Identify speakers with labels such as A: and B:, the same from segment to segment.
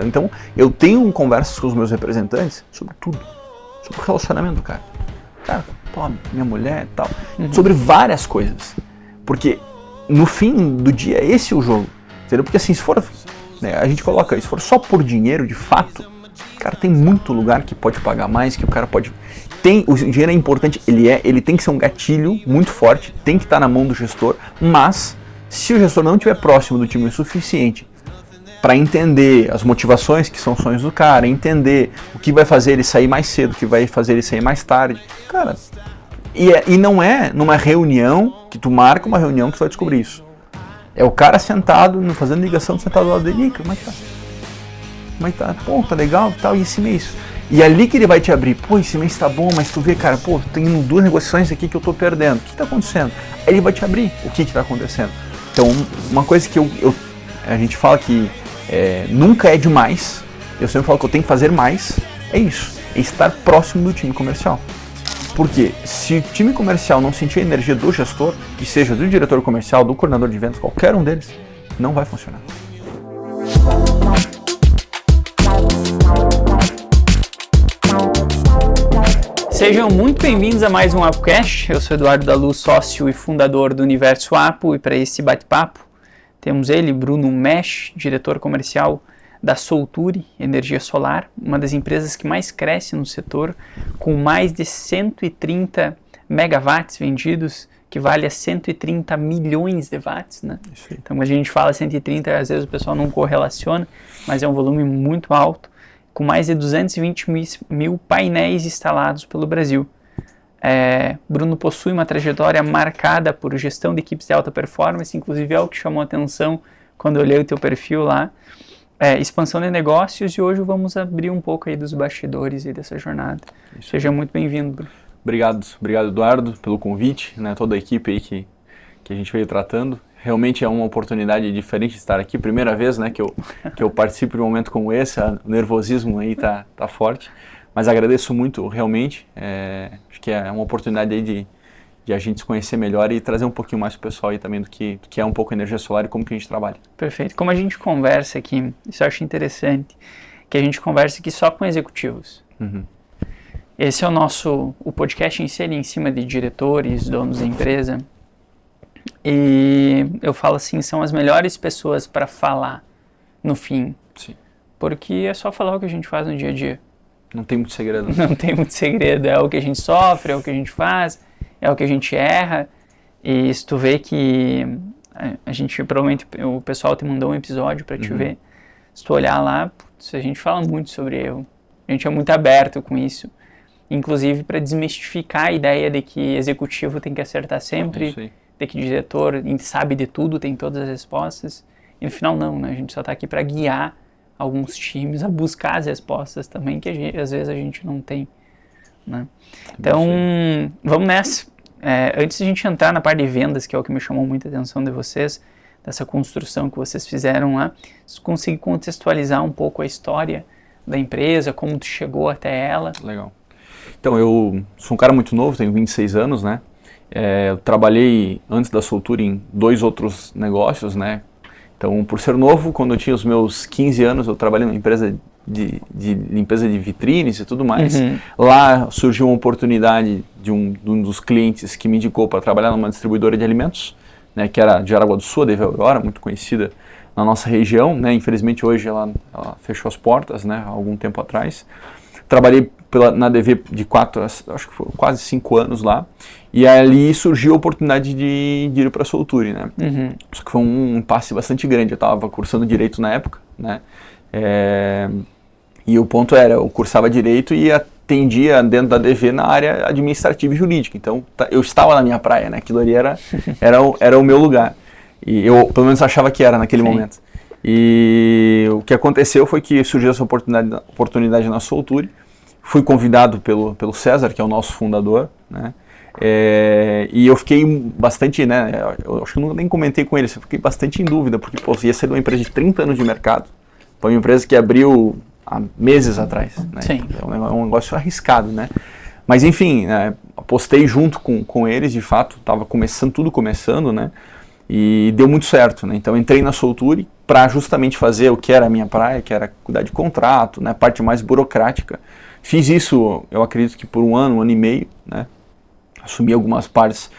A: Então, eu tenho conversas com os meus representantes sobre tudo. Sobre o relacionamento do cara. Cara, pô, minha mulher e tal. Sobre várias coisas. Porque, no fim do dia, esse é o jogo. Entendeu? Porque assim, se for... Né, a gente coloca, se for só por dinheiro, de fato, cara, tem muito lugar que pode pagar mais, que o cara pode... O dinheiro é importante, ele tem que ser um gatilho muito forte, tem que estar na mão do gestor, mas se o gestor não estiver próximo do time o suficiente para entender as motivações que são sonhos do cara, entender o que vai fazer ele sair mais cedo, o que vai fazer ele sair mais tarde, cara, e não é numa reunião que tu marca uma reunião que tu vai descobrir isso. É o cara sentado, fazendo ligação, sentado do lado dele, como é que tá? Como é que tá? Pô, tá legal e tal, e esse mês? E é ali que ele vai te abrir, pô, esse mês tá bom, mas tu vê, cara, pô, tem 2 negociações aqui que eu tô perdendo, o que tá acontecendo? Aí ele vai te abrir o que tá acontecendo. Então, uma coisa que a gente fala que nunca é demais, eu sempre falo que eu tenho que fazer mais, é isso, é estar próximo do time comercial. Porque se o time comercial não sentir a energia do gestor, que seja do diretor comercial, do coordenador de vendas, qualquer um deles, não vai funcionar.
B: Sejam muito bem-vindos a mais um ApoCast. Eu sou Eduardo da Luz, sócio e fundador do Universo Apo, e para esse bate-papo temos ele, Bruno Mesch, diretor comercial da Solture Energia Solar, uma das empresas que mais cresce no setor, com mais de 130 megawatts vendidos, que vale a 130 milhões de watts, né? Então, quando a gente fala 130, às vezes o pessoal não correlaciona, mas é um volume muito alto, com mais de 220 mil painéis instalados pelo Brasil. Bruno possui uma trajetória marcada por gestão de equipes de alta performance, inclusive é o que chamou a atenção quando eu olhei o teu perfil lá. Expansão de negócios, e hoje vamos abrir um pouco aí dos bastidores e dessa jornada. Isso. Seja muito bem-vindo, Bruno.
A: Obrigado Eduardo pelo convite, né, toda a equipe aí que a gente veio tratando. Realmente é uma oportunidade diferente de estar aqui, primeira vez, né, que eu participo de um momento como esse, o nervosismo aí tá forte, mas agradeço muito realmente, acho que é uma oportunidade aí de a gente se conhecer melhor e trazer um pouquinho mais pro pessoal aí também do que é um pouco energia solar e como que a gente trabalha.
B: Perfeito. Como a gente conversa aqui, isso eu acho interessante, que a gente conversa aqui só com executivos.
A: Uhum.
B: Esse é o podcast em si, ele é em cima de diretores, donos da empresa, e eu falo assim, são as melhores pessoas para falar no fim.
A: Sim.
B: Porque é só falar o que a gente faz no dia a dia.
A: Não tem muito segredo.
B: Não tem muito segredo, é o que a gente sofre, é o que a gente faz, é o que a gente erra. E se tu vê que a gente, provavelmente o pessoal te mandou um episódio para te ver, se tu olhar lá, a gente fala muito sobre erro, a gente é muito aberto com isso, inclusive para desmistificar a ideia de que executivo tem que acertar sempre, de que diretor sabe de tudo, tem todas as respostas, e no final não, né? A gente só está aqui para guiar alguns times a buscar as respostas também, que às vezes a gente não tem, né? Então, vamos nessa. Antes de a gente entrar na parte de vendas, que é o que me chamou muita atenção de vocês, dessa construção que vocês fizeram lá, se conseguir contextualizar um pouco a história da empresa, como tu chegou até ela.
A: Legal. Então, eu sou um cara muito novo, tenho 26 anos, né? Eu trabalhei antes da Solture em 2 outros negócios, né? Então, por ser novo, quando eu tinha os meus 15 anos, eu trabalhei numa empresa de limpeza de vitrines e tudo mais. Lá surgiu uma oportunidade de um dos clientes que me indicou para trabalhar numa distribuidora de alimentos, né, que era de Araguá do Sul, a DV Aurora, muito conhecida na nossa região, né? Infelizmente hoje ela fechou as portas, né, há algum tempo atrás. Trabalhei na DV de acho que foi quase 5 anos lá, e ali surgiu a oportunidade de ir para a Solture, né? Só que foi um impasse bastante grande, eu estava cursando Direito na época, né? E o ponto era, eu cursava Direito e atendia dentro da DV na área administrativa e jurídica, então eu estava na minha praia, né? Aquilo ali era o meu lugar, e eu pelo menos achava que era naquele momento. E o que aconteceu foi que surgiu essa oportunidade na Solture. Fui convidado pelo César, que é o nosso fundador, né? E eu fiquei bastante, né? Eu acho que eu nem comentei com ele, eu fiquei bastante em dúvida, porque ia ser uma empresa de 30 anos de mercado, para uma empresa que abriu há meses atrás, né?
B: Sim.
A: Então, é um negócio arriscado, né? Mas enfim, apostei junto com eles, de fato, estava tudo começando, né? E deu muito certo, né? Então entrei na Solture, para justamente fazer o que era a minha praia, que era cuidar de contrato, né, a parte mais burocrática. Fiz isso, eu acredito que por um ano e meio, né, assumi algumas partes,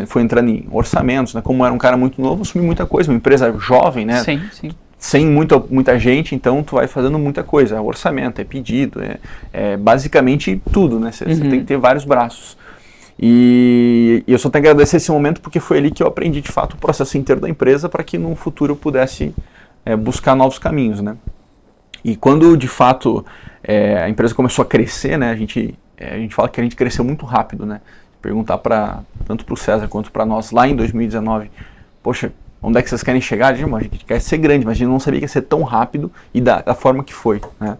A: fui entrando em orçamentos, né, como era um cara muito novo, assumi muita coisa, uma empresa jovem, né,
B: Sim.
A: Sem muita gente, então tu vai fazendo muita coisa, é orçamento, é pedido, é basicamente tudo, né, você tem que ter vários braços. E eu só tenho que agradecer esse momento porque foi ali que eu aprendi de fato o processo inteiro da empresa para que no futuro eu pudesse buscar novos caminhos, né. E quando de fato a empresa começou a crescer, né, a gente fala que a gente cresceu muito rápido, né. Perguntar tanto para o César quanto para nós lá em 2019, poxa, onde é que vocês querem chegar? A gente quer ser grande, mas a gente não sabia que ia ser tão rápido e da forma que foi, né?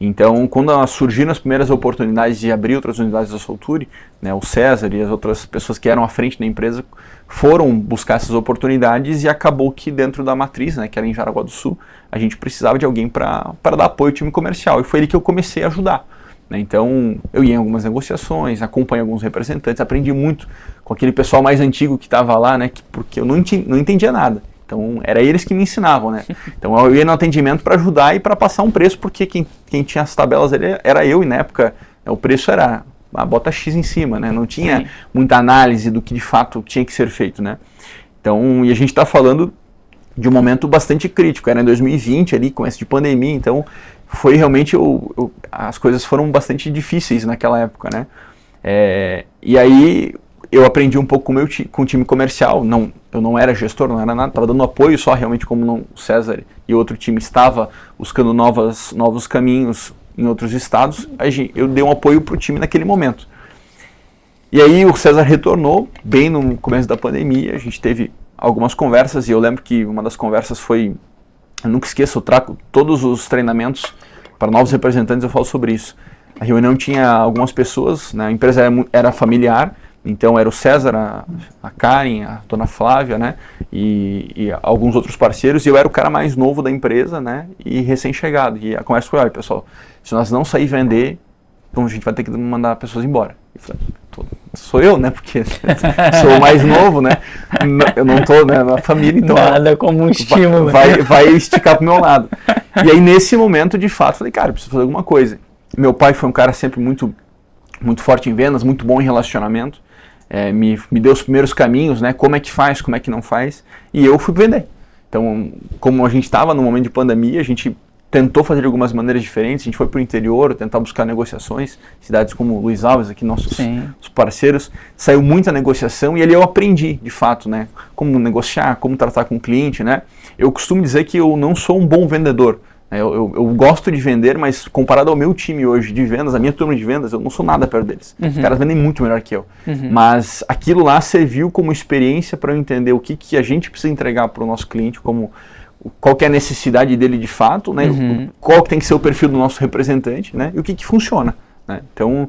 A: Então, quando surgiram as primeiras oportunidades de abrir outras unidades da Solture, né, o César e as outras pessoas que eram à frente da empresa foram buscar essas oportunidades e acabou que dentro da matriz, né, que era em Jaraguá do Sul, a gente precisava de alguém para dar apoio ao time comercial e foi ali que eu comecei a ajudar. Então, eu ia em algumas negociações, acompanhei alguns representantes, aprendi muito com aquele pessoal mais antigo que estava lá, né, porque eu não entendia nada. Então, era eles que me ensinavam, né. Então, eu ia no atendimento para ajudar e para passar um preço, porque quem tinha as tabelas era eu, e na época o preço era a bota X em cima, né, não tinha muita análise do que de fato tinha que ser feito, né. Então, e a gente está falando de um momento bastante crítico, era em 2020 ali, começo de pandemia, então foi realmente, as coisas foram bastante difíceis naquela época, né, e aí eu aprendi um pouco com o time comercial, eu não era gestor, não era nada, estava dando apoio só, realmente como o César e outro time estava buscando novos caminhos em outros estados, eu dei um apoio para o time naquele momento. E aí o César retornou, bem no começo da pandemia, a gente teve algumas conversas, e eu lembro que uma das conversas foi, eu nunca esqueço, eu trago todos os treinamentos para novos representantes, eu falo sobre isso. A reunião tinha algumas pessoas, né, a empresa era familiar, então era o César, a Karen, a dona Flávia, né, e alguns outros parceiros, e eu era o cara mais novo da empresa, né, e recém-chegado. E a conversa foi, olha pessoal, se nós não sair vender, então a gente vai ter que mandar pessoas embora. Eu falei, sou eu, né, porque sou o mais novo, né, eu não estou, né, na família, então
B: nada como um estímulo.
A: Vai esticar pro meu lado. E aí nesse momento, de fato, falei, cara, eu preciso fazer alguma coisa. Meu pai foi um cara sempre muito forte em vendas, muito bom em relacionamento, me deu os primeiros caminhos, né, como é que faz, como é que não faz, e eu fui vender. Então, como a gente estava no momento de pandemia, a gente tentou fazer de algumas maneiras diferentes, a gente foi para o interior, tentar buscar negociações, cidades como Luiz Alves, aqui nossos parceiros, saiu muita negociação e ali eu aprendi, de fato, né, como negociar, como tratar com o cliente, né. Eu costumo dizer que eu não sou um bom vendedor, né? Eu gosto de vender, mas comparado ao meu time hoje de vendas, a minha turma de vendas, eu não sou nada perto deles. Os caras vendem muito melhor que eu. Mas aquilo lá serviu como experiência para eu entender o que a gente precisa entregar para o nosso cliente, qual que é a necessidade dele de fato, né? Qual que tem que ser o perfil do nosso representante, né? E o que funciona, né? Então,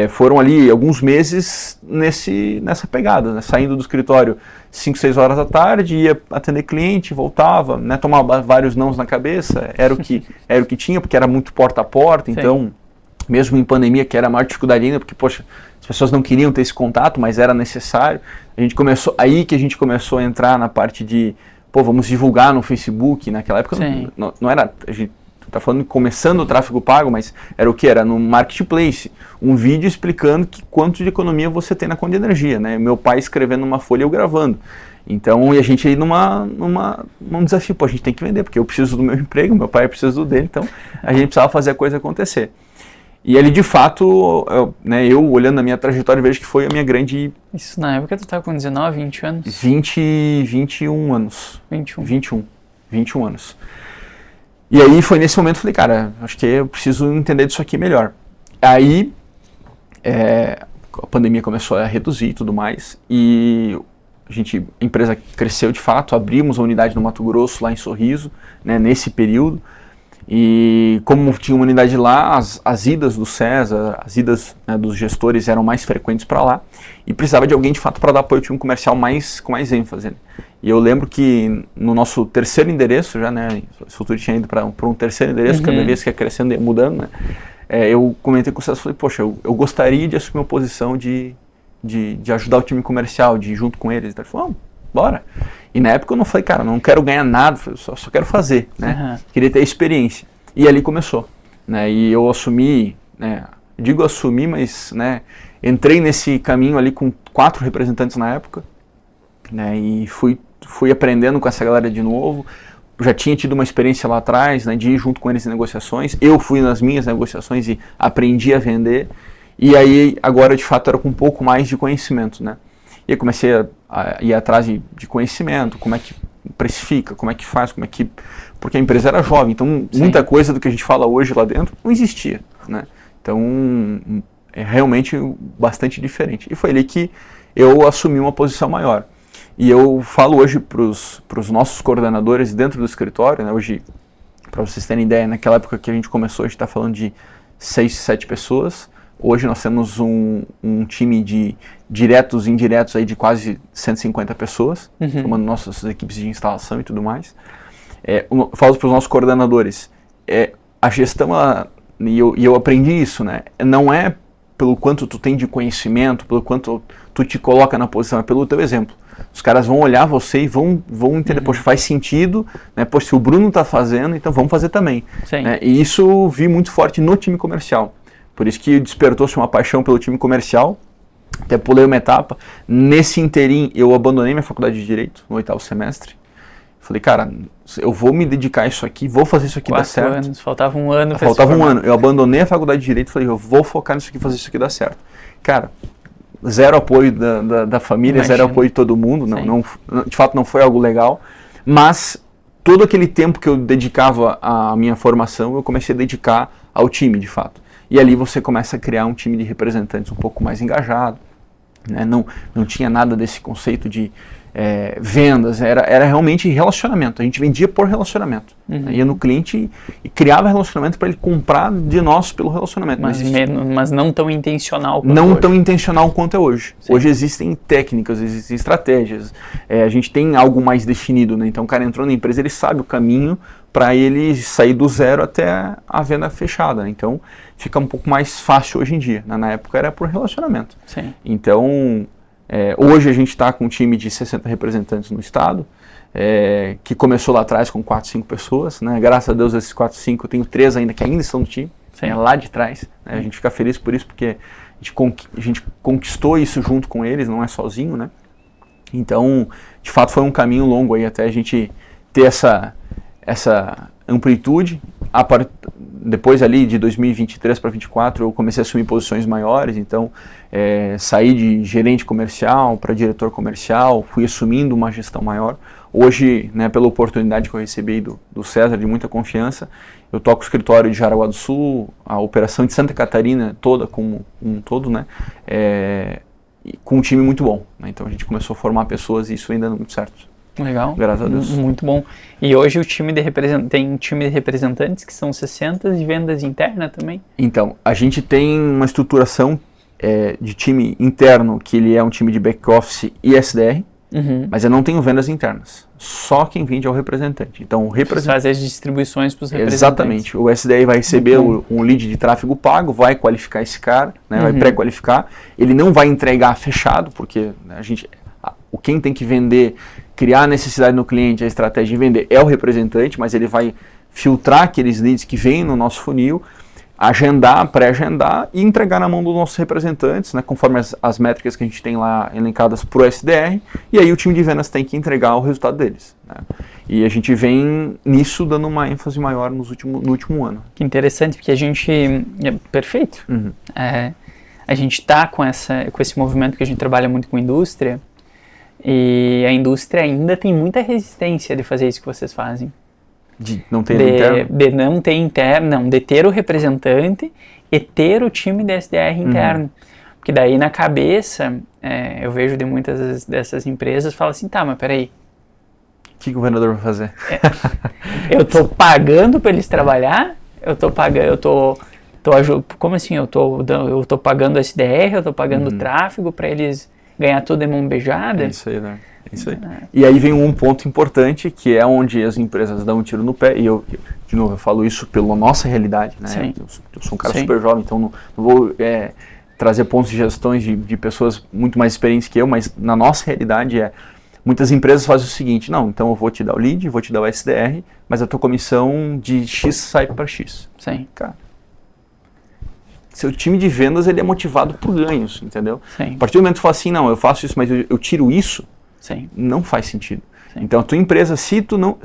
A: foram ali alguns meses nessa pegada, né? Saindo do escritório 5, 6 horas da tarde, ia atender cliente, voltava, né? Tomava vários nãos na cabeça, era o que tinha, porque era muito porta a porta, então, mesmo em pandemia, que era a maior dificuldade ainda, porque, poxa, as pessoas não queriam ter esse contato, mas era necessário. Aí que a gente começou a entrar na parte de, vamos divulgar no Facebook. Naquela época não era, a gente está falando começando o tráfego pago, mas era o que? Era no Marketplace, um vídeo explicando quanto de economia você tem na conta de energia, né? Meu pai escrevendo numa folha e eu gravando. Então, e a gente aí num desafio, a gente tem que vender, porque eu preciso do meu emprego, meu pai precisa do dele, então a gente precisava fazer a coisa acontecer. E ali, de fato, eu olhando a minha trajetória, vejo que foi a minha grande...
B: Isso na época tu estava com 19, 20 anos?
A: 21 anos. 21 anos. E aí foi nesse momento que eu falei, cara, acho que eu preciso entender disso aqui melhor. Aí a pandemia começou a reduzir e tudo mais, e a empresa cresceu de fato, abrimos a unidade no Mato Grosso, lá em Sorriso, né, nesse período. E como tinha uma unidade lá, as idas do César, as idas, né, dos gestores eram mais frequentes para lá, e precisava de alguém de fato para dar apoio ao time comercial com mais ênfase. Né? E eu lembro que no nosso terceiro endereço, já, né, a Solture tinha ido para um terceiro endereço, cada vez que ia crescendo e mudando, né, eu comentei com o César, falei, poxa, eu gostaria de assumir uma posição de ajudar o time comercial, de ir junto com eles. Ele falou, bora. E na época eu não falei, cara, não quero ganhar nada, eu só quero fazer, né? Queria ter experiência. E ali começou, né? E eu assumi, né? Digo assumi, mas, né? Entrei nesse caminho ali com 4 representantes na época, né? E fui aprendendo com essa galera de novo. Já tinha tido uma experiência lá atrás, né? De ir junto com eles em negociações. Eu fui nas minhas negociações e aprendi a vender. E aí, agora, de fato, era com um pouco mais de conhecimento, né? E aí comecei a ir atrás de conhecimento, como é que precifica, como é que faz, porque a empresa era jovem, então muita coisa do que a gente fala hoje lá dentro não existia, né? Então, é realmente bastante diferente. E foi ali que eu assumi uma posição maior. E eu falo hoje para os nossos coordenadores dentro do escritório, né? Hoje, para vocês terem ideia, naquela época que a gente começou, a gente está falando de 6, 7 pessoas. Hoje nós temos um time de diretos e indiretos aí de quase 150 pessoas, formando nossas equipes de instalação e tudo mais. Eu falo para os nossos coordenadores, a gestão, e eu aprendi isso, né? Não é pelo quanto tu tem de conhecimento, pelo quanto tu te coloca na posição, é pelo teu exemplo. Os caras vão olhar você e vão entender, poxa, faz sentido, né? Poxa, se o Bruno está fazendo, então vamos fazer também. Né? E isso eu vi muito forte no time comercial. Por isso que despertou-se uma paixão pelo time comercial, até pulei uma etapa. Nesse interim, eu abandonei minha faculdade de Direito, no 8º semestre. Falei, cara, eu vou me dedicar a isso aqui, vou fazer isso aqui dar certo.
B: 4 anos, faltava um ano.
A: Faltava um ano. Eu abandonei a faculdade de Direito e falei, eu vou focar nisso aqui, fazer isso aqui dar certo. Cara, zero apoio da família, zero apoio de todo mundo, não, de fato não foi algo legal, mas todo aquele tempo que eu dedicava à minha formação, eu comecei a dedicar ao time, de fato. E ali você começa a criar um time de representantes um pouco mais engajado, né? Não tinha nada desse conceito de vendas, era realmente relacionamento. A gente vendia por relacionamento. Né? Ia no cliente e criava relacionamento para ele comprar de nós pelo relacionamento.
B: Mas não tão intencional quanto
A: não
B: hoje.
A: Tão intencional quanto é hoje.
B: Sim.
A: Hoje existem técnicas, existem estratégias. A gente tem algo mais definido, né? Então o cara entrou na empresa, ele sabe o caminho para ele sair do zero até a venda fechada. Né? Então fica um pouco mais fácil hoje em dia. Né? Na época era por relacionamento.
B: Sim.
A: Então hoje a gente está com um time de 60 representantes no estado, que começou lá atrás com 4, 5 pessoas. Né? Graças a Deus esses 4, 5, eu tenho 3 ainda que ainda estão no time, lá de trás. Né? A gente fica feliz por isso, porque a gente conquistou isso junto com eles, não é sozinho. Né? Então, de fato, foi um caminho longo aí até a gente ter essa amplitude. Depois ali de 2023 para 2024 eu comecei a assumir posições maiores, então saí de gerente comercial para diretor comercial, fui assumindo uma gestão maior. Hoje, né, pela oportunidade que eu recebi do César, de muita confiança, eu toco o escritório de Jaraguá do Sul, a operação de Santa Catarina toda como um todo, né, com um time muito bom. Né, então a gente começou a formar pessoas e isso vem dando muito certo.
B: Legal.
A: Graças a Deus.
B: Muito bom. E hoje o time tem um time de representantes que são 60 de vendas interna também? Então,
A: a gente tem uma estruturação de time interno, que ele é um time de back-office e SDR, mas eu não tenho vendas internas. Só quem vende é o representante. Então, o representante
B: faz as distribuições para os representantes.
A: Exatamente. O SDR vai receber um lead de tráfego pago, vai qualificar esse cara, né, vai pré-qualificar. Ele não vai entregar fechado, porque quem tem que vender, criar a necessidade no cliente, a estratégia de vender é o representante, mas ele vai filtrar aqueles leads que vêm no nosso funil, agendar, pré-agendar e entregar na mão dos nossos representantes, né, conforme as métricas que a gente tem lá elencadas para o SDR, e aí o time de vendas tem que entregar o resultado deles. Né. E a gente vem nisso dando uma ênfase maior no último ano.
B: Que interessante, porque a gente... perfeito. A gente está com esse movimento que a gente trabalha muito com indústria, e a indústria ainda tem muita resistência de fazer isso que vocês fazem.
A: De não ter interno?
B: De não ter interno, não, de ter o representante e ter o time de SDR interno. Porque daí na cabeça, eu vejo de muitas dessas empresas, fala assim, tá, mas peraí.
A: O que o vendedor vai fazer?
B: Eu tô pagando para eles trabalhar, como assim? Eu tô pagando SDR, eu tô pagando tráfego para eles ganhar tudo de mão beijada.
A: É isso aí, né? É isso aí. E aí vem um ponto importante, que é onde as empresas dão um tiro no pé, e de novo, eu falo isso pela nossa realidade, né? Eu sou um cara super jovem, então não vou trazer pontos de gestões de pessoas muito mais experientes que eu, mas na nossa realidade Muitas empresas fazem o seguinte, não, então eu vou te dar o lead, vou te dar o SDR, mas a tua comissão de X sai para X.
B: Sim.
A: Cara, seu time de vendas ele é motivado por ganhos, entendeu?
B: Sim.
A: A partir do momento que tu fala assim, não, eu faço isso, mas eu tiro isso,
B: Sim.
A: não faz sentido.
B: Sim.
A: Então a tua empresa, se tu não...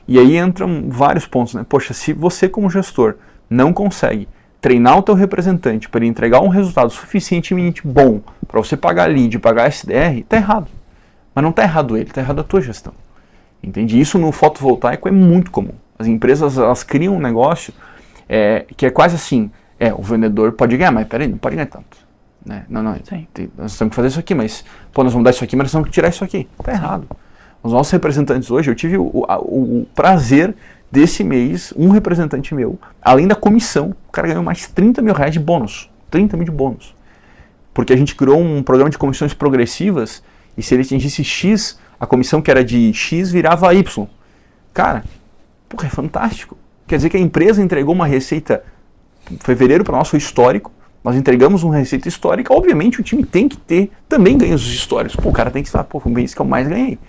A: E aí entram vários pontos, né? Poxa, se você como gestor não consegue treinar o teu representante para ele entregar um resultado suficientemente bom para você pagar lead, pagar SDR, tá errado. Mas não tá errado ele, tá errado a tua gestão. Entende? Isso no fotovoltaico é muito comum. As empresas, elas criam um negócio que é quase assim, o vendedor pode ganhar, mas peraí, não pode ganhar tanto. Né? Não, nós temos que fazer isso aqui, mas nós vamos dar isso aqui, mas nós temos que tirar isso aqui. Tá errado. Os nossos representantes hoje, eu tive o prazer desse mês, um representante meu, além da comissão, o cara ganhou mais 30 mil reais de bônus. 30 mil de bônus. Porque a gente criou um programa de comissões progressivas e se ele atingisse X, a comissão que era de X virava Y. Cara, é fantástico. Quer dizer que a empresa entregou uma receita em fevereiro para o nosso histórico, nós entregamos uma receita histórica, obviamente o time tem que ter também ganhos históricos. O cara tem que estar, foi um mês que eu mais ganhei.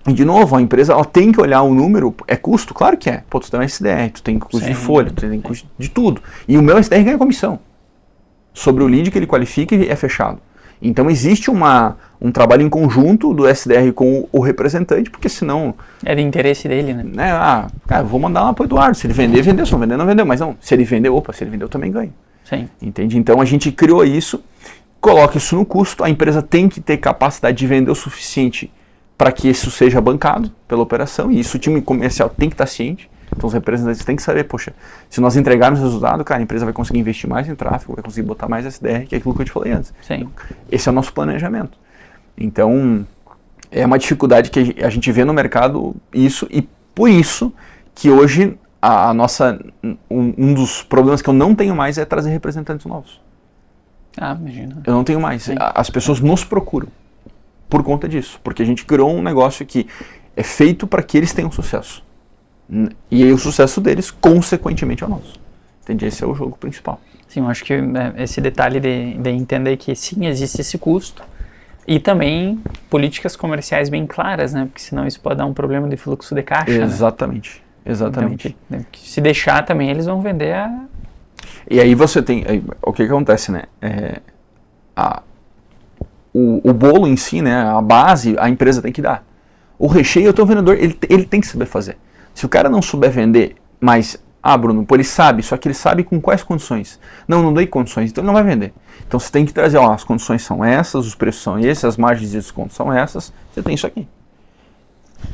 A: E de novo, a empresa ela tem que olhar o número, é custo? Claro que é. Tu tem um SDR, tu tem custo de folha, tu tem custo de tudo. E o meu SDR ganha comissão. Sobre o lead que ele qualifica e é fechado. Então existe um trabalho em conjunto do SDR com o representante, porque senão...
B: É de interesse dele, né?
A: Cara, eu vou mandar lá pro Eduardo. Se ele vender, vendeu. Se não vender, não vendeu. Mas não, se ele vender, se ele vender, eu também ganho.
B: Sim.
A: Entende? Então a gente criou isso, coloca isso no custo, a empresa tem que ter capacidade de vender o suficiente para que isso seja bancado pela operação, e isso o time comercial tem que estar ciente. Então os representantes têm que saber, poxa, se nós entregarmos resultado, cara, a empresa vai conseguir investir mais em tráfego, vai conseguir botar mais SDR, que é aquilo que eu te falei antes.
B: Sim.
A: Esse é o nosso planejamento. Então, é uma dificuldade que a gente vê no mercado isso, e por isso que hoje um dos problemas que eu não tenho mais é trazer representantes novos.
B: Imagina.
A: Eu não tenho mais.
B: Sim.
A: As pessoas nos procuram por conta disso, porque a gente criou um negócio que é feito para que eles tenham sucesso. E aí o sucesso deles, consequentemente, é o nosso. Entende? Esse é o jogo principal.
B: Sim, eu acho que esse detalhe de entender que sim, existe esse custo e também políticas comerciais bem claras, né? Porque senão isso pode dar um problema de fluxo de caixa.
A: Exatamente, né? Exatamente.
B: Então, que se deixar também, eles vão vender
A: E aí você tem... O que acontece, né? O bolo em si, né? A base, a empresa tem que dar. O recheio, o teu vendedor, ele tem que saber fazer. Se o cara não souber vender, mas, Bruno, ele sabe, só que ele sabe com quais condições. Não dei condições, então ele não vai vender. Então você tem que trazer, as condições são essas, os preços são esses, as margens de desconto são essas, você tem isso aqui.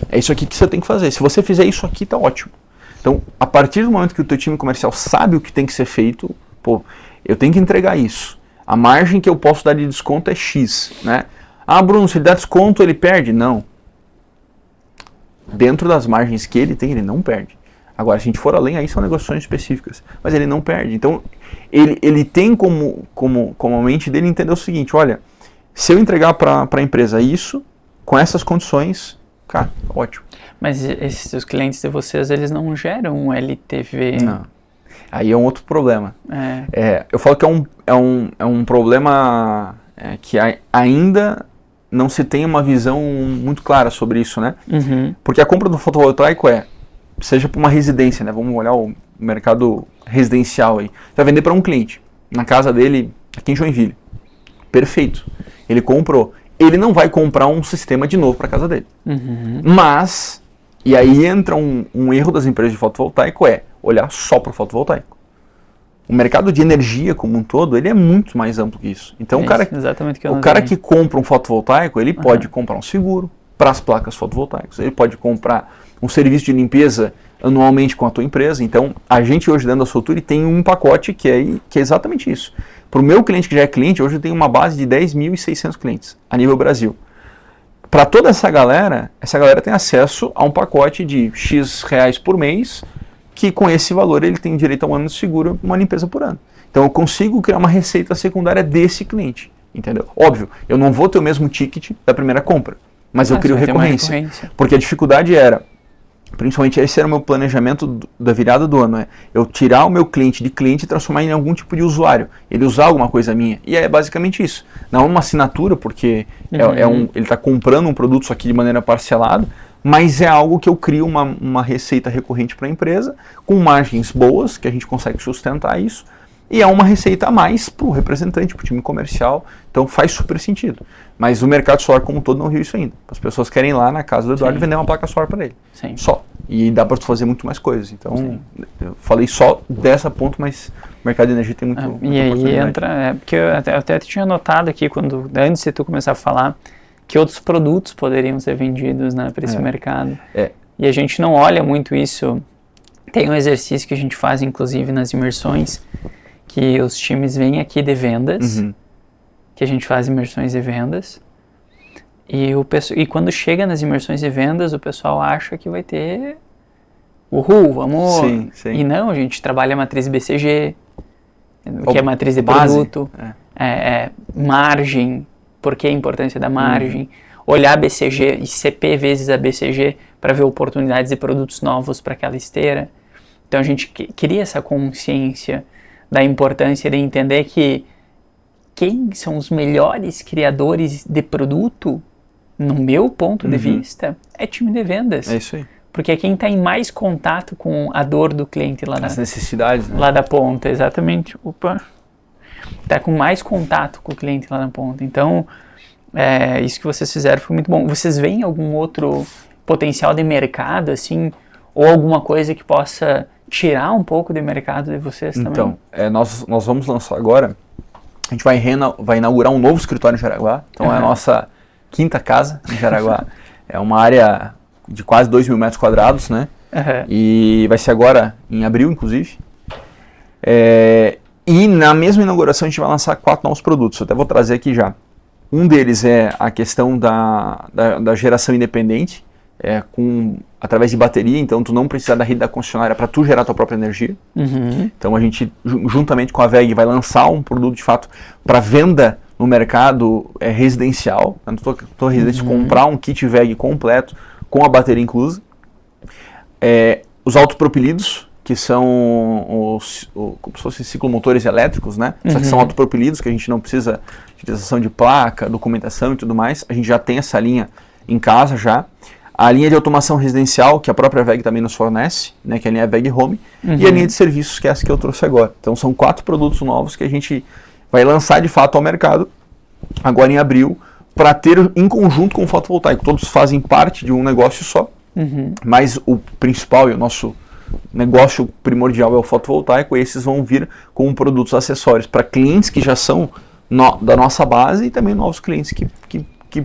A: É isso aqui que você tem que fazer. Se você fizer isso aqui, tá ótimo. Então, a partir do momento que o teu time comercial sabe o que tem que ser feito, eu tenho que entregar isso. A margem que eu posso dar de desconto é X, né? Bruno, se ele dá desconto, ele perde? Não. Dentro das margens que ele tem, ele não perde. Agora, se a gente for além, aí são negociações específicas. Mas ele não perde. Então, ele tem como a mente dele entender o seguinte, olha, se eu entregar para a empresa isso, com essas condições, cara, ótimo.
B: Mas esses clientes de vocês, eles não geram um LTV?
A: Não. Aí é um outro problema. Eu falo que é um problema que ainda não se tem uma visão muito clara sobre isso, né?
B: Uhum.
A: Porque a compra do fotovoltaico seja para uma residência, né? Vamos olhar o mercado residencial aí. Você vai vender para um cliente, na casa dele, aqui em Joinville. Perfeito. Ele comprou. Ele não vai comprar um sistema de novo para a casa dele.
B: Uhum.
A: Mas, e aí entra um erro das empresas de fotovoltaico, olhar só para o fotovoltaico. O mercado de energia como um todo, ele é muito mais amplo que isso. Então, o cara que compra um fotovoltaico, ele pode comprar um seguro para as placas fotovoltaicas. Ele pode comprar um serviço de limpeza anualmente com a tua empresa. Então, a gente hoje dentro da Solture tem um pacote que é exatamente isso. Para o meu cliente que já é cliente, hoje eu tenho uma base de 10.600 clientes a nível Brasil. Para toda essa galera tem acesso a um pacote de X reais por mês, que com esse valor ele tem direito a um ano de seguro, uma limpeza por ano. Então eu consigo criar uma receita secundária desse cliente, entendeu? Óbvio, eu não vou ter o mesmo ticket da primeira compra, mas eu crio recorrência. Porque a dificuldade era, principalmente esse era o meu planejamento da virada do ano, eu tirar o meu cliente de cliente e transformar em algum tipo de usuário, ele usar alguma coisa minha, e é basicamente isso, não uma assinatura, porque ele está comprando um produto só que de maneira parcelada, mas é algo que eu crio uma receita recorrente para a empresa, com margens boas, que a gente consegue sustentar isso, e é uma receita a mais para o representante, para o time comercial, então faz super sentido. Mas o mercado solar como um todo não viu isso ainda. As pessoas querem ir lá na casa do Eduardo e vender uma placa solar para ele.
B: Sim.
A: Só. E dá para fazer muito mais coisas. Então, eu falei só dessa ponto, mas o mercado de energia tem muito
B: e aí entra, porque eu até tinha notado aqui, antes de tu começar a falar, que outros produtos poderiam ser vendidos, né, para esse mercado. E a gente não olha muito isso. Tem um exercício que a gente faz, inclusive, nas imersões, que os times vêm aqui de vendas, que a gente faz imersões de vendas, e quando chega nas imersões de vendas, o pessoal acha que vai ter vamos...
A: Sim.
B: E não, a gente trabalha a matriz BCG, que é a matriz de produto, margem, por que a importância da margem, olhar BCG e CP vezes a BCG para ver oportunidades de produtos novos para aquela esteira. Então a gente cria essa consciência da importância de entender que quem são os melhores criadores de produto, no meu ponto de vista, é time de vendas.
A: É isso aí.
B: Porque é quem está em mais contato com a dor do cliente lá
A: as necessidades, né?
B: Lá da ponta, exatamente. Está com mais contato com o cliente lá na ponta. Então, isso que vocês fizeram foi muito bom. Vocês veem algum outro potencial de mercado, assim, ou alguma coisa que possa tirar um pouco de mercado de vocês também?
A: Então, nós vamos lançar agora, a gente vai inaugurar um novo escritório em Jaraguá, então é a nossa 5ª casa em Jaraguá, é uma área de quase 2.000 metros quadrados, né, e vai ser agora em abril, inclusive, e na mesma inauguração a gente vai lançar 4 novos produtos, eu até vou trazer aqui já. Um deles é a questão da geração independente, através de bateria, então tu não precisa da rede da concessionária para tu gerar tua própria energia. Então a gente, juntamente com a VEG, vai lançar um produto de fato para venda no mercado residencial. Então, tua residência comprar um kit VEG completo com a bateria inclusa. Os autopropelidos, que são como se fossem ciclomotores elétricos, né? Só que são autopropelidos, que a gente não precisa de utilização de placa, documentação e tudo mais. A gente já tem essa linha em casa já. A linha de automação residencial, que a própria VEG também nos fornece, né, que é a linha VEG Home, e a linha de serviços, que é essa que eu trouxe agora. Então são 4 produtos novos que a gente vai lançar de fato ao mercado, agora em abril, para ter em conjunto com o fotovoltaico. Todos fazem parte de um negócio só, mas o principal e o nosso negócio primordial é o fotovoltaico, e esses vão vir com produtos acessórios para clientes que já são da nossa base e também novos clientes que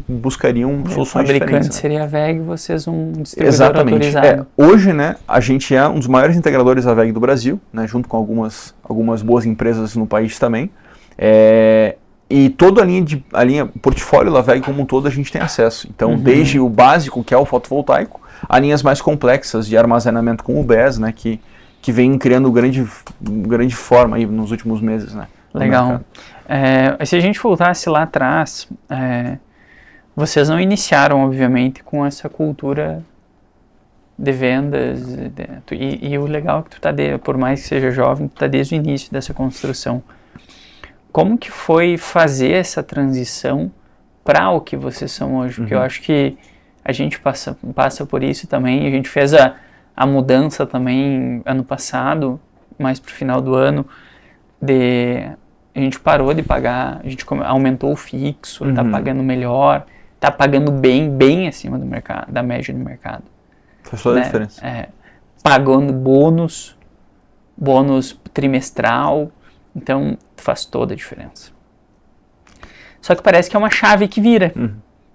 A: buscariam soluções diferentes. O fabricante
B: seria a VEG, vocês um distribuidor autorizado.
A: Hoje, né, a gente é um dos maiores integradores da VEG do Brasil, né, junto com algumas boas empresas no país também. E toda a linha portfólio da VEG como um todo a gente tem acesso. Então, desde o básico, que é o fotovoltaico, a linhas mais complexas de armazenamento com o BESS, né, que vem criando grande forma aí nos últimos meses. Né,
B: legal. Se a gente voltasse lá atrás... vocês não iniciaram, obviamente, com essa cultura de vendas, e o legal é que tu tá, por mais que seja jovem, tu tá desde o início dessa construção. Como que foi fazer essa transição para o que vocês são hoje? Porque eu acho que a gente passa por isso também, a gente fez a mudança também ano passado, mais pro final do ano, a gente parou de pagar, a gente aumentou o fixo, tá pagando melhor, tá pagando bem acima do mercado, da média do mercado.
A: Faz toda a diferença.
B: Pagando bônus trimestral, então faz toda a diferença. Só que parece que é uma chave que vira.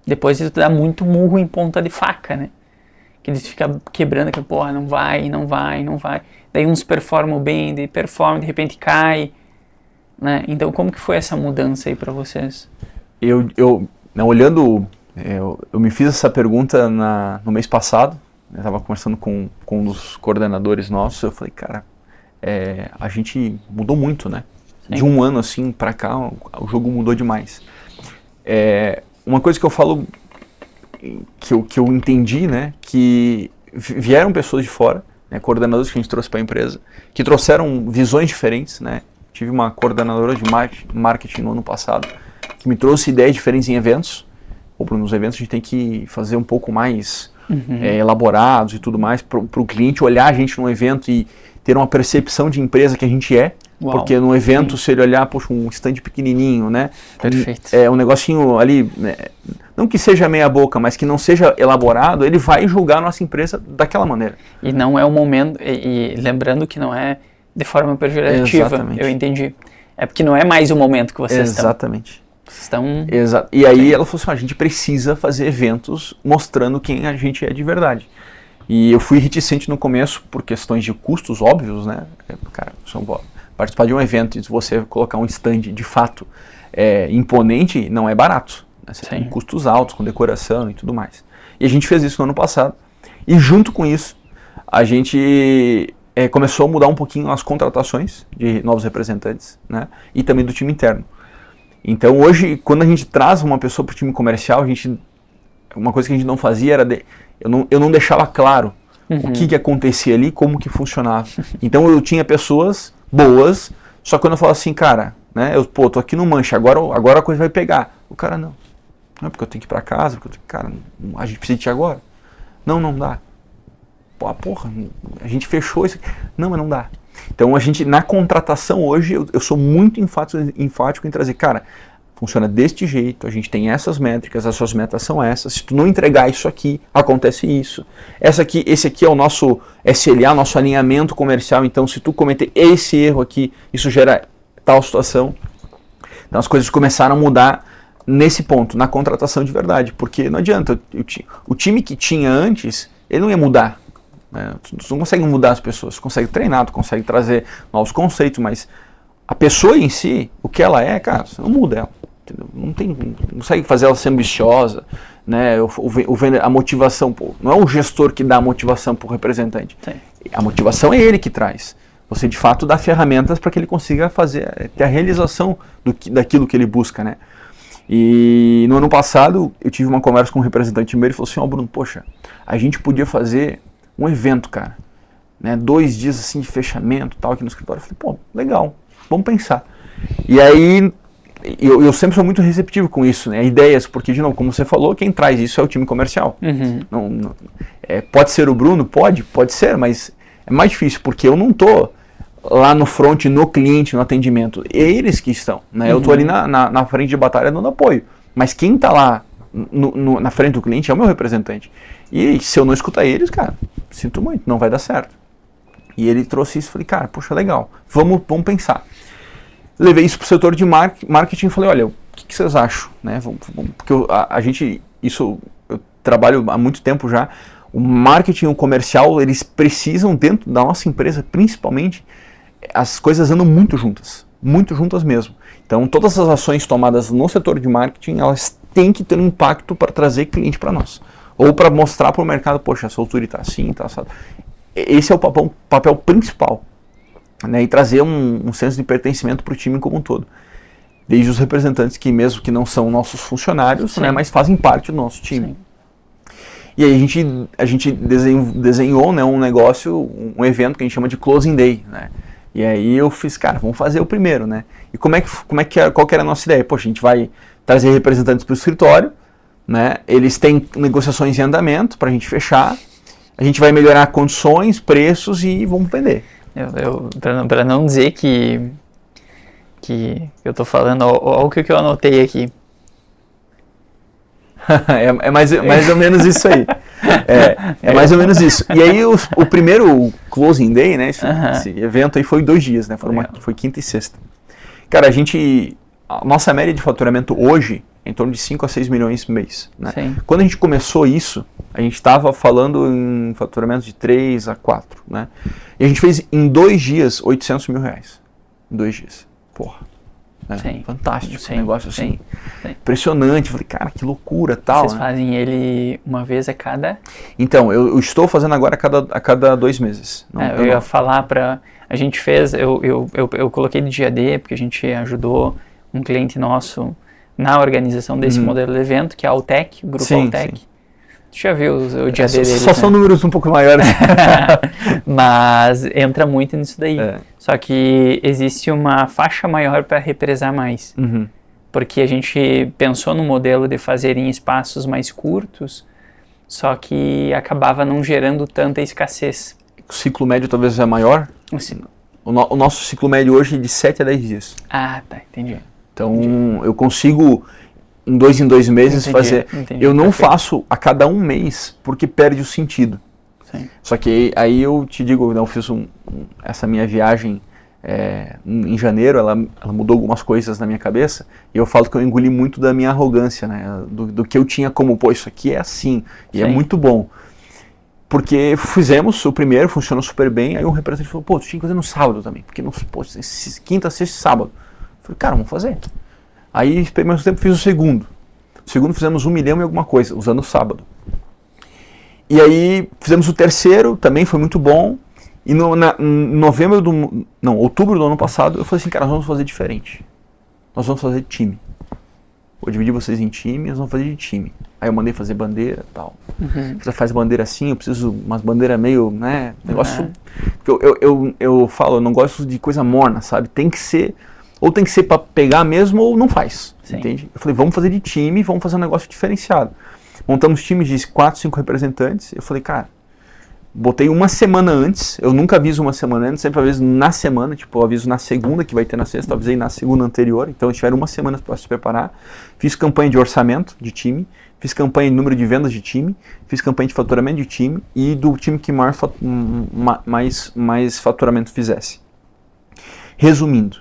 B: Depois isso dá muito murro em ponta de faca, né? Que eles ficam quebrando, que porra, não vai. Daí uns performam bem, de repente cai, né? Então como que foi essa mudança aí para vocês?
A: Olhando... Eu me fiz essa pergunta no mês passado, eu estava conversando com um dos coordenadores nossos, eu falei, cara, a gente mudou muito, né? Sim. De um ano assim para cá, o jogo mudou demais. Uma coisa que eu falo, que eu entendi, né, que vieram pessoas de fora, né, coordenadores que a gente trouxe para a empresa, que trouxeram visões diferentes, né? Tive uma coordenadora de marketing no ano passado, que me trouxe ideias diferentes em eventos. Nos eventos a gente tem que fazer um pouco mais elaborados e tudo mais, para o cliente olhar a gente num evento e ter uma percepção de empresa que a gente é. Uau, porque no evento, se ele olhar, poxa, um stand pequenininho, né?
B: Perfeito.
A: Um negocinho ali, né, não que seja meia boca, mas que não seja elaborado, ele vai julgar a nossa empresa daquela maneira.
B: E não é o momento, e lembrando que não é de forma pejorativa. Exatamente. Eu entendi. É porque não é mais o momento que vocês estão.
A: Exatamente.
B: Vocês estão...
A: Exato. E aí ela falou assim, a gente precisa fazer eventos mostrando quem a gente é de verdade. E eu fui reticente no começo por questões de custos óbvios, né? Cara, participar de um evento e você colocar um stand de fato imponente não é barato. Né? Você tem custos altos com decoração e tudo mais. E a gente fez isso no ano passado. E junto com isso, a gente começou a mudar um pouquinho as contratações de novos representantes, né? E também do time interno. Então hoje, quando a gente traz uma pessoa para o time comercial, uma coisa que a gente não fazia era eu não deixava claro o que acontecia ali, como que funcionava. Então eu tinha pessoas boas, só que quando eu falava assim, cara, né, tô aqui no Mancha, agora a coisa vai pegar. O cara, não é porque eu tenho que ir pra casa, cara, a gente precisa de ti agora. Não dá. Porra, a gente fechou isso aqui. Não, mas não dá. Então a gente, na contratação hoje, eu sou muito enfático em trazer, cara, funciona deste jeito, a gente tem essas métricas, as suas metas são essas, se tu não entregar isso aqui, acontece isso. Esse aqui é o nosso SLA, nosso alinhamento comercial, então se tu cometer esse erro aqui, isso gera tal situação. Então as coisas começaram a mudar nesse ponto, na contratação de verdade, porque não adianta, o time que tinha antes, ele não ia mudar. Né? Tu não consegue mudar as pessoas, tu consegue treinar, tu consegue trazer novos conceitos, mas a pessoa em si, o que ela é, cara, você não muda ela. Não consegue fazer ela ser ambiciosa, né? A motivação, não é o gestor que dá a motivação para o representante. Sim. A motivação é ele que traz. Você de fato dá ferramentas para que ele consiga ter a realização daquilo que ele busca, né? E no ano passado eu tive uma conversa com um representante meu e ele falou assim, Bruno, poxa, a gente podia fazer um evento, cara, né? 2 dias assim de fechamento, tal, aqui no escritório. Eu falei, legal, vamos pensar. E aí eu sempre sou muito receptivo com isso, né? Ideias, porque, de novo, como você falou, quem traz isso é o time comercial. Pode ser o Bruno? Pode ser, mas é mais difícil, porque eu não estou lá no front, no cliente, no atendimento. Eles que estão, né? Eu estou ali na frente de batalha dando apoio, mas quem está lá na frente do cliente é o meu representante. E se eu não escutar eles, cara, sinto muito, não vai dar certo. E ele trouxe isso, falei, cara, poxa, legal, vamos pensar. Levei isso para o setor de marketing e falei, olha, o que vocês acham? Né? Porque eu trabalho há muito tempo já, o marketing e o comercial, eles precisam, dentro da nossa empresa, principalmente, as coisas andam muito juntas mesmo. Então, todas as ações tomadas no setor de marketing, elas têm que ter um impacto para trazer cliente para nós. Ou para mostrar para o mercado, poxa, essa altura está assim, está assado. Esse é o papel principal. Né, e trazer um senso de pertencimento para o time como um todo. Desde os representantes que mesmo que não são nossos funcionários, né, mas fazem parte do nosso time. Sim. E aí a gente desenhou, né, um negócio, um evento que a gente chama de Closing Day. Né? E aí eu fiz, cara, vamos fazer o primeiro. Né? E qual que era a nossa ideia? Poxa, a gente vai trazer representantes para o escritório, né? Eles têm negociações em andamento para a gente fechar, a gente vai melhorar condições, preços e vamos vender.
B: Para não dizer que eu tô falando, olha o que eu anotei aqui.
A: é mais ou menos isso aí. É mais ou menos isso. E aí o primeiro Closing Day, né, esse evento aí foi 2 dias, né, foi quinta e sexta. Cara, a nossa média de faturamento hoje é em torno de 5 a 6 milhões por mês. Né? Quando a gente começou isso, a gente estava falando em faturamento de 3 a 4. Né? E a gente fez em 2 dias 800 mil reais. Em 2 dias. Porra. Né? Fantástico. Um negócio assim. Impressionante. Falei, cara, que loucura tal.
B: Vocês fazem ele uma vez a cada?
A: Então, eu estou fazendo agora a cada 2 meses.
B: Eu ia falar para... A gente fez, eu coloquei no dia D, porque a gente ajudou um cliente nosso na organização desse modelo de evento, que é a Altec, o grupo Altec. Tu já viu o dia dele?
A: Só são números um pouco maiores.
B: Mas entra muito nisso daí. Só que existe uma faixa maior para represar mais.
A: Uhum.
B: Porque a gente pensou no modelo de fazer em espaços mais curtos, só que acabava não gerando tanta escassez.
A: O ciclo médio talvez é maior?
B: Assim.
A: O nosso ciclo médio hoje é de 7 a 10 dias.
B: Ah, tá, entendi.
A: Então, eu consigo, em 2 meses, fazer... Eu não faço a cada 1 mês, porque perde o sentido.
B: Sim.
A: Só que aí eu te digo, eu fiz essa minha viagem em janeiro, ela mudou algumas coisas na minha cabeça, e eu falo que eu engoli muito da minha arrogância, né? Do que eu tinha como, pô, isso aqui é assim, e
B: Sim.
A: é muito bom. Porque fizemos o primeiro, funcionou super bem, aí o representante falou, pô, tu tinha que fazer no sábado também, porque quinta, sexta e sábado. Eu falei, cara, vamos fazer. Aí, pelo mesmo tempo, fiz o segundo. O segundo fizemos 1 milhão e alguma coisa, usando o sábado. E aí, fizemos o terceiro, também foi muito bom. E outubro do ano passado, eu falei assim, cara, nós vamos fazer diferente. Nós vamos fazer time. Vou dividir vocês em time, nós vamos fazer de time. Aí eu mandei fazer bandeira e tal.
B: Uhum.
A: Você faz bandeira assim, eu preciso umas bandeiras meio, né, negócio... Eu falo, eu não gosto de coisa morna, sabe? Tem que ser, ou tem que ser pra pegar mesmo, ou não faz,
B: Sim.
A: entende? Eu falei, vamos fazer de time, vamos fazer um negócio diferenciado. Montamos times de 4, 5 representantes, eu falei, cara, botei uma semana antes, eu nunca aviso uma semana antes, sempre aviso na semana, tipo, eu aviso na segunda, que vai ter na sexta, eu avisei na segunda anterior, então eles tiveram uma semana para se preparar. Fiz campanha de orçamento de time, fiz campanha de número de vendas de time, fiz campanha de faturamento de time e do time que mais faturamento fizesse. Resumindo,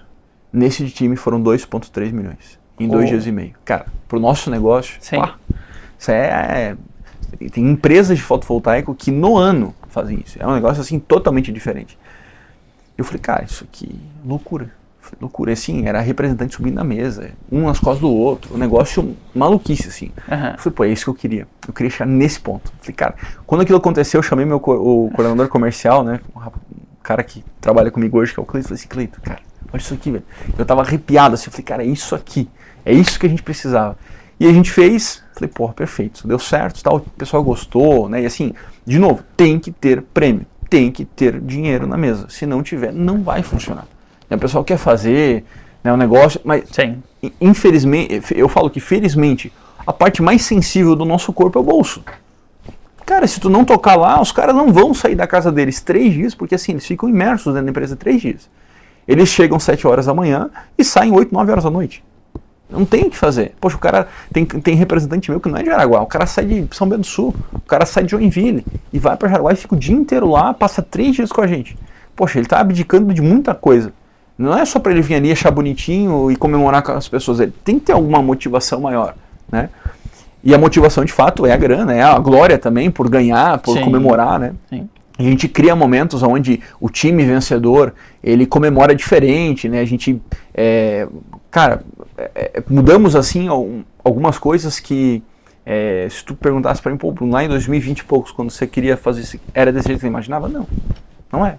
A: nesse de time foram 2,3 milhões em 2 dias e meio. Cara, pro nosso negócio, pá, isso tem empresas de fotovoltaico que no ano fazem isso. É um negócio assim totalmente diferente. Eu falei, cara, isso aqui é loucura. Loucura, assim, era representante subindo na mesa, um nas costas do outro, um negócio maluquice, assim.
B: Uhum.
A: Eu falei, pô, é isso que eu queria chegar nesse ponto. Eu falei, cara, quando aquilo aconteceu, eu chamei o coordenador comercial, né, um cara que trabalha comigo hoje, que é o Cleito, falei assim, Cleito, cara, olha isso aqui, velho. Eu tava arrepiado, assim, eu falei, cara, é isso aqui, é isso que a gente precisava. E a gente fez, falei, porra, perfeito, deu certo, tal, o pessoal gostou, né, e assim, de novo, tem que ter prêmio, tem que ter dinheiro na mesa, se não tiver, não vai funcionar. O pessoal quer fazer, né, um negócio, mas
B: sim,
A: infelizmente, eu falo que felizmente, a parte mais sensível do nosso corpo é o bolso. Cara, se tu não tocar lá, os caras não vão sair da casa deles 3 dias, porque assim, eles ficam imersos dentro da empresa 3 dias. Eles chegam 7 horas da manhã e saem 8, 9 horas da noite. Não tem o que fazer. Poxa, o cara tem representante meu que não é de Jaraguá, o cara sai de São Bento do Sul, o cara sai de Joinville e vai para Jaraguá e fica o dia inteiro lá, passa 3 dias com a gente. Poxa, ele tá abdicando de muita coisa. Não é só para ele vir ali achar bonitinho e comemorar com as pessoas. Ele tem que ter alguma motivação maior, né? E a motivação, de fato, é a grana, é a glória também por ganhar, por comemorar, né? Sim. A gente cria momentos onde o time vencedor, ele comemora diferente, né? A gente, mudamos, assim, algumas coisas que, se tu perguntasse para mim, pô, lá em 2020 e poucos, quando você queria fazer isso, era desse jeito que você imaginava? Não, não é.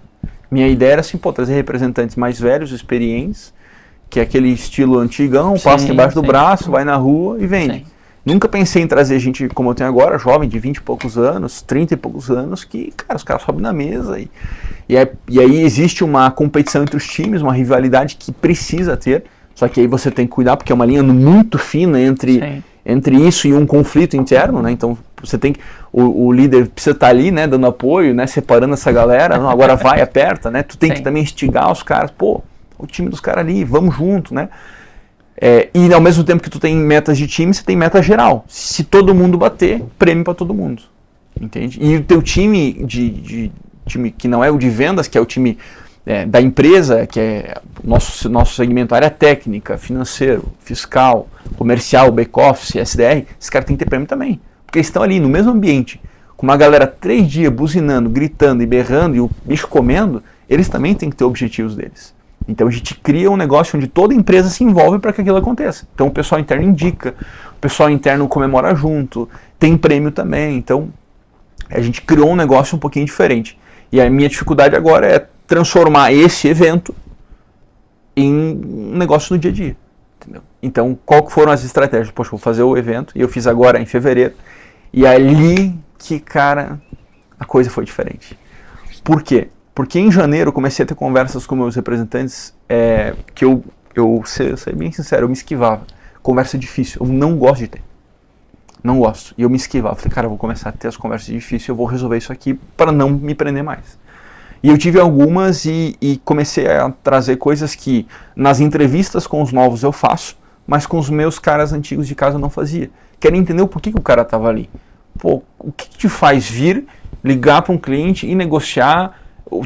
A: Minha ideia era assim, pô, trazer representantes mais velhos, experientes, que é aquele estilo antigão, passa embaixo do braço, vai na rua e vende. Sim. Nunca pensei em trazer gente como eu tenho agora, jovem, de 20 e poucos anos, 30 e poucos anos, que, cara, os caras sobem na mesa. E aí existe uma competição entre os times, uma rivalidade que precisa ter, só que aí você tem que cuidar, porque é uma linha muito fina entre isso e um conflito interno, né? Então você tem que, o líder precisa estar ali, né, dando apoio, né, separando essa galera, não, agora vai, aperta, né? Tu tem que também instigar os caras, pô, o time dos caras ali, vamos junto, né? E ao mesmo tempo que tu tem metas de time, você tem meta geral. Se todo mundo bater, prêmio para todo mundo, entende? E o teu time time que não é o de vendas, que é o time da empresa, que é nosso segmento, área técnica, financeiro, fiscal, comercial, back-office, SDR, esses caras têm que ter prêmio também. Porque eles estão ali no mesmo ambiente, com uma galera 3 dias buzinando, gritando e berrando e o bicho comendo, eles também têm que ter objetivos deles. Então a gente cria um negócio onde toda empresa se envolve para que aquilo aconteça. Então o pessoal interno indica, o pessoal interno comemora junto, tem prêmio também. Então a gente criou um negócio um pouquinho diferente. E a minha dificuldade agora é transformar esse evento em um negócio no dia a dia. Entendeu? Então, qual que foram as estratégias? Poxa, vou fazer o evento, e eu fiz agora em fevereiro, E ali que, cara, a coisa foi diferente. Por quê? Porque em janeiro eu comecei a ter conversas com meus representantes que eu ser bem sincero, eu me esquivava. Conversa difícil, eu não gosto de ter. Não gosto. E eu me esquivava. Falei, cara, eu vou começar a ter as conversas difíceis, eu vou resolver isso aqui para não me prender mais. E eu tive algumas e comecei a trazer coisas que nas entrevistas com os novos eu faço, mas com os meus caras antigos de casa eu não fazia. Quero entender o porquê que o cara estava ali. Pô, o que te faz vir, ligar para um cliente e negociar,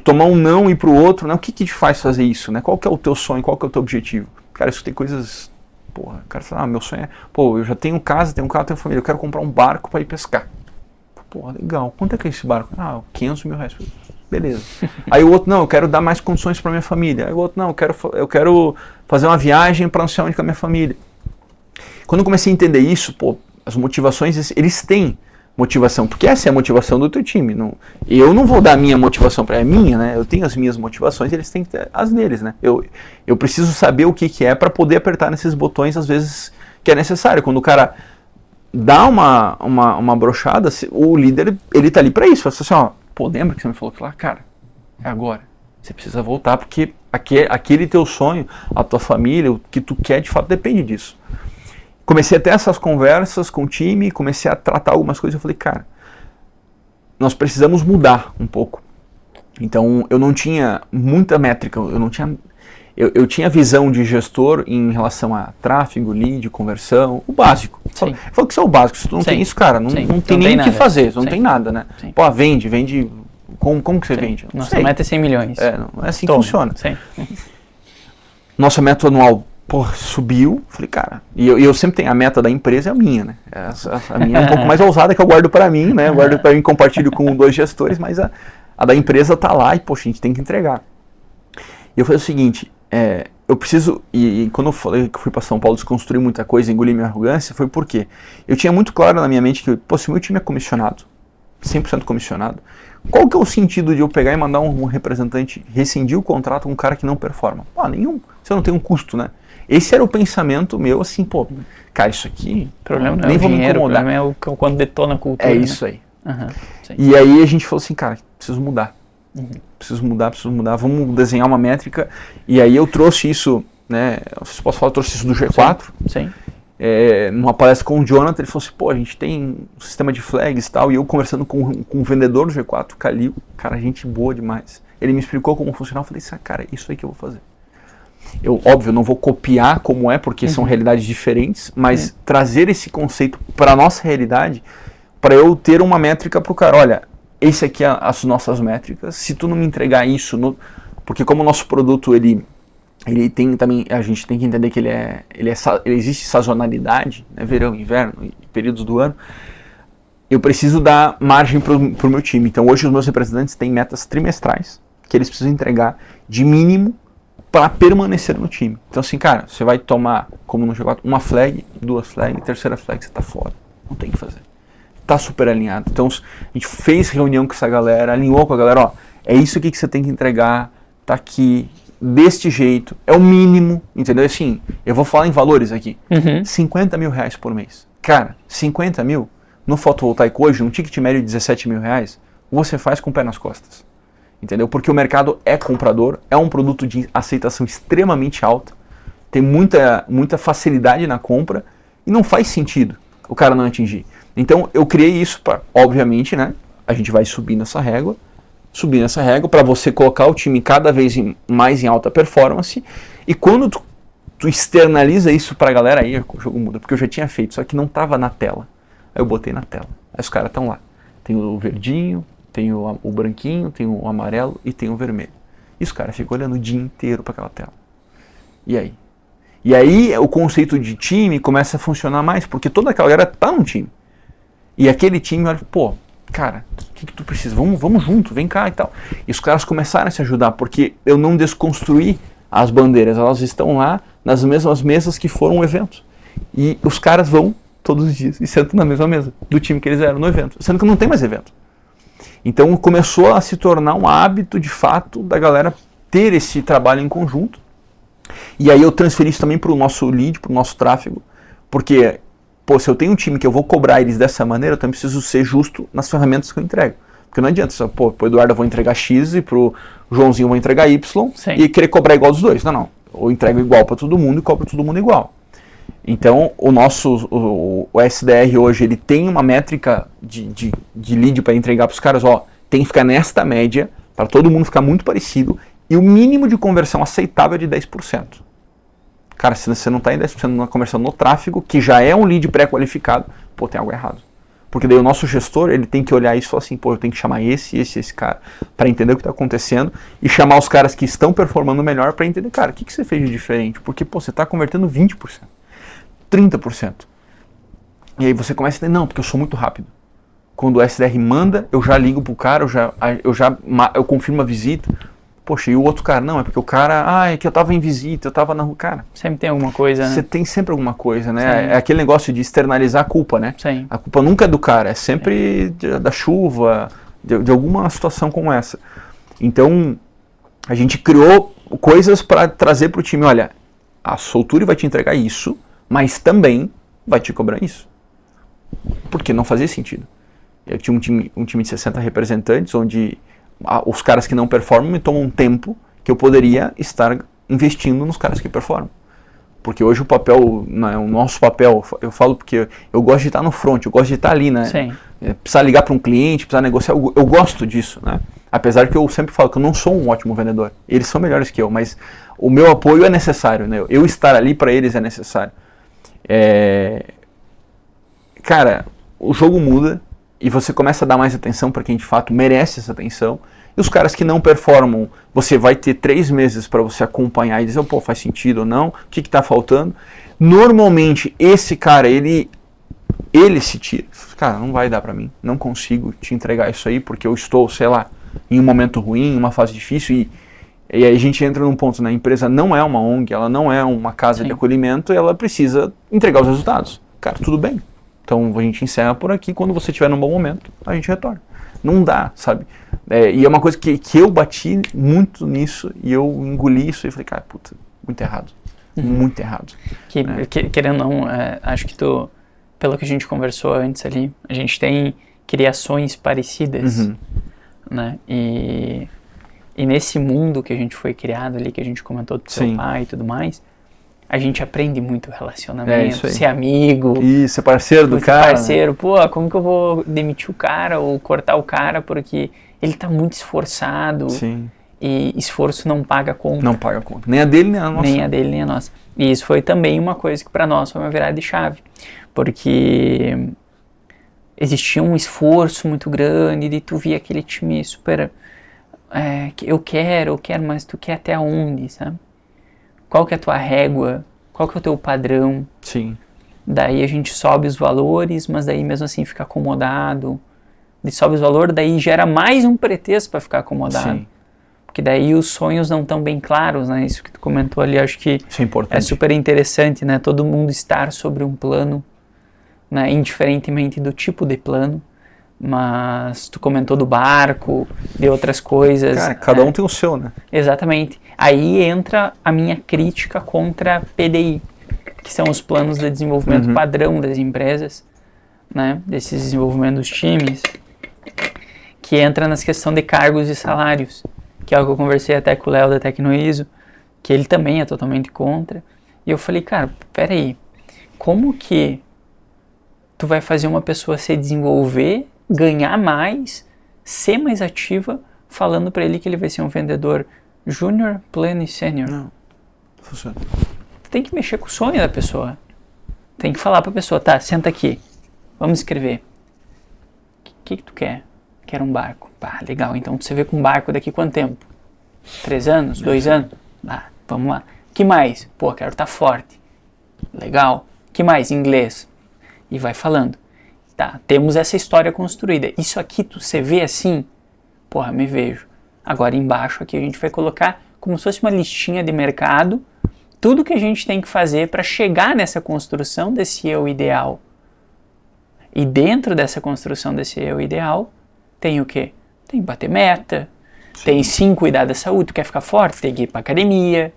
A: tomar um não e ir para o outro, né? O que te faz fazer isso, né? Qual que é o teu sonho, qual que é o teu objetivo? Cara, isso tem coisas... Porra, o cara fala, meu sonho é... Pô, eu já tenho casa, tenho um carro, tenho família, eu quero comprar um barco para ir pescar. Porra, legal. Quanto é que é esse barco? Ah, 500 mil reais. Beleza. Aí o outro, não, eu quero dar mais condições para minha família. Aí o outro, não, eu quero fazer uma viagem para não sei onde com a minha família. Quando eu comecei a entender isso, pô, as motivações, eles têm motivação, porque essa é a motivação do teu time. Eu não vou dar a minha motivação para a minha, né? Eu tenho as minhas motivações, eles têm que ter as deles, né? Eu preciso saber o que é para poder apertar nesses botões, às vezes, que é necessário. Quando o cara dá uma brochada, o líder, ele tá ali para isso. Fala assim, ó, pô, lembra que você me falou que lá, cara, é agora. Você precisa voltar, porque aquele teu sonho, a tua família, o que tu quer, de fato, depende disso. Comecei a ter essas conversas com o time, comecei a tratar algumas coisas, eu falei, cara, nós precisamos mudar um pouco. Então, eu não tinha muita métrica, eu tinha visão de gestor em relação a tráfego, lead, conversão, o básico. Fala que isso é o básico, se tu não tem isso, cara, não tem nem o que fazer, não tem nada, né? Sim. Pô, vende, como que você vende?
B: Nossa meta é 100 milhões.
A: Não é assim que funciona. Sim. Nossa meta anual, subiu, falei, cara, e eu sempre tenho a meta da empresa, é a minha, né? A minha é um pouco mais ousada, que eu guardo para mim, né? Eu guardo para mim, compartilho com 2 gestores, mas a da empresa tá lá e, poxa, a gente tem que entregar. E eu falei o seguinte, eu preciso, e quando eu falei que fui para São Paulo desconstruir muita coisa, engolir minha arrogância, foi porque eu tinha muito claro na minha mente que, pô, se meu time é comissionado, 100% comissionado, qual que é o sentido de eu pegar e mandar um representante rescindir o contrato com um cara que não performa? Ah, nenhum, você não tem um custo, né? Esse era o pensamento meu, assim, pô, cara, isso aqui,
B: o problema não
A: nem
B: é o
A: vou
B: dinheiro,
A: me incomodar.
B: O problema é quando detona a cultura.
A: É isso aí.
B: Uhum,
A: e aí a gente falou assim, cara, preciso mudar. Preciso mudar, vamos desenhar uma métrica. E aí eu trouxe isso, né, vocês posso falar, eu trouxe isso do G4.
B: Sim.
A: Numa palestra com o Jonathan, ele falou assim, pô, a gente tem um sistema de flags e tal, e eu conversando com o vendedor do G4, o Calil, cara, gente boa demais. Ele me explicou como funcionava, eu falei, cara, isso aí que eu vou fazer. Eu, óbvio, não vou copiar como é, porque são realidades diferentes, mas trazer esse conceito para a nossa realidade, para eu ter uma métrica para o cara, olha, esse aqui é as nossas métricas, se tu não me entregar isso, porque como o nosso produto, ele tem também, a gente tem que entender que ele existe sazonalidade, né, verão, inverno, períodos do ano, eu preciso dar margem para o meu time. Então hoje os meus representantes têm metas trimestrais, que eles precisam entregar de mínimo para permanecer no time. Então assim, cara, você vai tomar, como no G4, uma flag, 2 flag, terceira flag, você tá fora. Não tem o que fazer. Tá super alinhado. Então a gente fez reunião com essa galera, alinhou com a galera, ó, é isso aqui que você tem que entregar, tá aqui, deste jeito, é o mínimo, entendeu? Assim, eu vou falar em valores aqui, 50 mil reais por mês. Cara, 50 mil, no fotovoltaico hoje, um ticket médio de 17 mil reais, você faz com o pé nas costas. Entendeu? Porque o mercado é comprador, é um produto de aceitação extremamente alta, tem muita facilidade na compra e não faz sentido o cara não atingir. Então eu criei isso para, obviamente, né? A gente vai subir nessa régua para você colocar o time cada vez mais em alta performance, e quando tu externaliza isso para a galera, aí o jogo muda, porque eu já tinha feito, só que não estava na tela. Aí eu botei na tela, aí os caras estão lá, tem o verdinho, tem o branquinho, tem o amarelo e tem o vermelho. E os caras ficam olhando o dia inteiro para aquela tela. E aí? E aí o conceito de time começa a funcionar mais, porque toda aquela galera tá num time. E aquele time olha, pô, cara, o que tu precisa? Vamos junto, vem cá e tal. E os caras começaram a se ajudar, porque eu não desconstruí as bandeiras, elas estão lá nas mesmas mesas que foram o evento. E os caras vão todos os dias e sentam na mesma mesa do time que eles eram no evento, sendo que não tem mais evento. Então começou a se tornar um hábito, de fato, da galera ter esse trabalho em conjunto. E aí eu transferi isso também para o nosso lead, para o nosso tráfego, porque pô, se eu tenho um time que eu vou cobrar eles dessa maneira, eu também preciso ser justo nas ferramentas que eu entrego. Porque não adianta, só, pô, pro Eduardo eu vou entregar X e pro Joãozinho eu vou entregar Y e querer cobrar igual dos dois. Não, não. Eu entrego igual para todo mundo e cobro todo mundo igual. Então, o SDR hoje, ele tem uma métrica de lead para entregar para os caras, ó, tem que ficar nesta média, para todo mundo ficar muito parecido, e o mínimo de conversão aceitável é de 10%. Cara, se você não está em 10% na conversão no tráfego, que já é um lead pré-qualificado, pô, tem algo errado. Porque daí o nosso gestor, ele tem que olhar isso e falar assim, pô, eu tenho que chamar esse cara, para entender o que está acontecendo, e chamar os caras que estão performando melhor para entender, cara, o que você fez de diferente? Porque, pô, você está convertendo 20%. 30%. E aí você começa a entender, não, porque eu sou muito rápido. Quando o SDR manda, eu já ligo pro cara, eu confirmo a visita. Poxa, e o outro cara? Não, é porque o cara, é que eu tava em visita, eu tava na rua. Cara,
B: sempre tem alguma coisa, né?
A: Você tem sempre alguma coisa, né?
B: Sim.
A: É aquele negócio de externalizar a culpa, né?
B: Sim.
A: A culpa nunca é do cara, é sempre da chuva, de alguma situação como essa. Então, a gente criou coisas para trazer pro time, olha, a Solture vai te entregar isso, mas também vai te cobrar isso. Porque não fazia sentido. Eu tinha um time de 60 representantes, onde os caras que não performam me tomam um tempo que eu poderia estar investindo nos caras que performam. Porque hoje o papel, né, o nosso papel, eu falo porque eu gosto de estar no front, eu gosto de estar ali, né?
B: Sim.
A: Precisar ligar para um cliente, precisar negociar, eu gosto disso, né? Apesar que eu sempre falo que eu não sou um ótimo vendedor. Eles são melhores que eu, mas o meu apoio é necessário, né? Eu estar ali para eles é necessário. Cara, o jogo muda e você começa a dar mais atenção para quem de fato merece essa atenção. E os caras que não performam, você vai ter 3 meses para você acompanhar e dizer, pô, faz sentido ou não, o que está faltando. Normalmente, esse cara, ele se tira. Cara, não vai dar para mim, não consigo te entregar isso aí porque eu estou, sei lá, em um momento ruim, em uma fase difícil e aí a gente entra num ponto, né? A empresa não é uma ONG, ela não é uma casa
B: Sim.
A: de acolhimento, ela precisa entregar os resultados. Cara, tudo bem. Então a gente encerra por aqui, quando você estiver num bom momento, a gente retorna. Não dá, sabe? E é uma coisa que eu bati muito nisso e eu engoli isso e falei, cara, puta, muito errado. Muito errado.
B: Querendo ou não, acho que pelo que a gente conversou antes ali, a gente tem criações parecidas, né? E nesse mundo que a gente foi criado ali, que a gente comentou do seu pai e tudo mais, a gente aprende muito relacionamento, ser amigo.
A: Ser parceiro do cara.
B: Parceiro, pô, como que eu vou demitir o cara ou cortar o cara porque ele tá muito esforçado.
A: Sim.
B: E esforço não paga conta.
A: Não paga conta. Nem a dele, nem a nossa.
B: Nem a dele, nem a nossa. E isso foi também uma coisa que para nós foi uma virada de chave. Porque existia um esforço muito grande e tu via aquele time super... eu quero, mas tu quer até onde, sabe? Qual que é a tua régua? Qual que é o teu padrão?
A: Sim.
B: Daí a gente sobe os valores, mas daí mesmo assim fica acomodado. E sobe os valores, daí gera mais um pretexto para ficar acomodado. Sim. Porque daí os sonhos não estão bem claros, né? Isso que tu comentou ali, acho que
A: isso é importante.
B: É super interessante, né? Todo mundo estar sobre um plano, né? Indiferentemente do tipo de plano. Mas tu comentou do barco, de outras coisas.
A: Cara, cada um tem o seu, né?
B: Exatamente. Aí entra a minha crítica contra PDI, que são os planos de desenvolvimento padrão das empresas, né? Desses desenvolvimentos dos times, que entra nas questões de cargos e salários, que é algo que eu conversei até com o Léo da Tecnoiso, que ele também é totalmente contra. E eu falei, cara, peraí, como que tu vai fazer uma pessoa se desenvolver, ganhar mais, ser mais ativa, falando para ele que ele vai ser um vendedor júnior, pleno e sênior?
A: Não, funciona.
B: Tu tem que mexer com o sonho da pessoa. Tem que falar pra pessoa, tá, senta aqui, vamos escrever. O que tu quer? Quero um barco. Pá, legal, então você vê com um barco daqui quanto tempo? 3 anos? 2 anos? Ah, vamos lá. Que mais? Pô, quero estar forte. Legal. Que mais? Inglês. E vai falando. Tá, temos essa história construída. Isso aqui você vê assim? Porra, me vejo. Agora embaixo aqui a gente vai colocar como se fosse uma listinha de mercado, tudo que a gente tem que fazer para chegar nessa construção desse eu ideal. E dentro dessa construção desse eu ideal, tem o quê? Tem que bater meta, tem sim cuidar da saúde, tu quer ficar forte, tem que ir pra academia,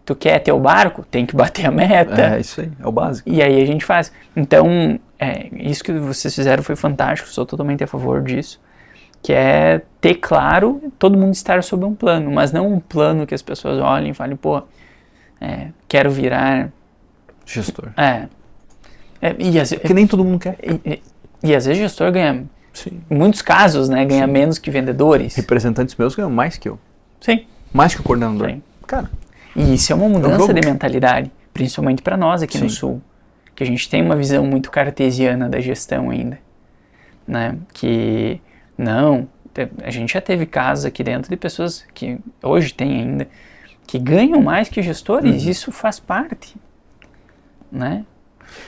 B: Tu quer ter o barco? Tem que bater a meta.
A: É isso aí, é o básico.
B: E aí a gente faz. Então, isso que vocês fizeram foi fantástico, sou totalmente a favor disso. Que é ter claro, todo mundo estar sob um plano, mas não um plano que as pessoas olhem e falem, pô, quero virar...
A: Gestor.
B: Que
A: nem todo mundo quer.
B: E às vezes gestor ganha,
A: Sim.
B: em muitos casos, né, ganha menos que vendedores.
A: Representantes meus ganham mais que eu.
B: Sim.
A: Mais que o coordenador.
B: Sim.
A: Cara.
B: E isso é uma mudança de mentalidade, principalmente para nós aqui no
A: Sim.
B: Sul, que a gente tem uma visão muito cartesiana da gestão ainda, né? Que não, a gente já teve casos aqui dentro de pessoas que hoje tem ainda que ganham mais que gestores, isso faz parte, né?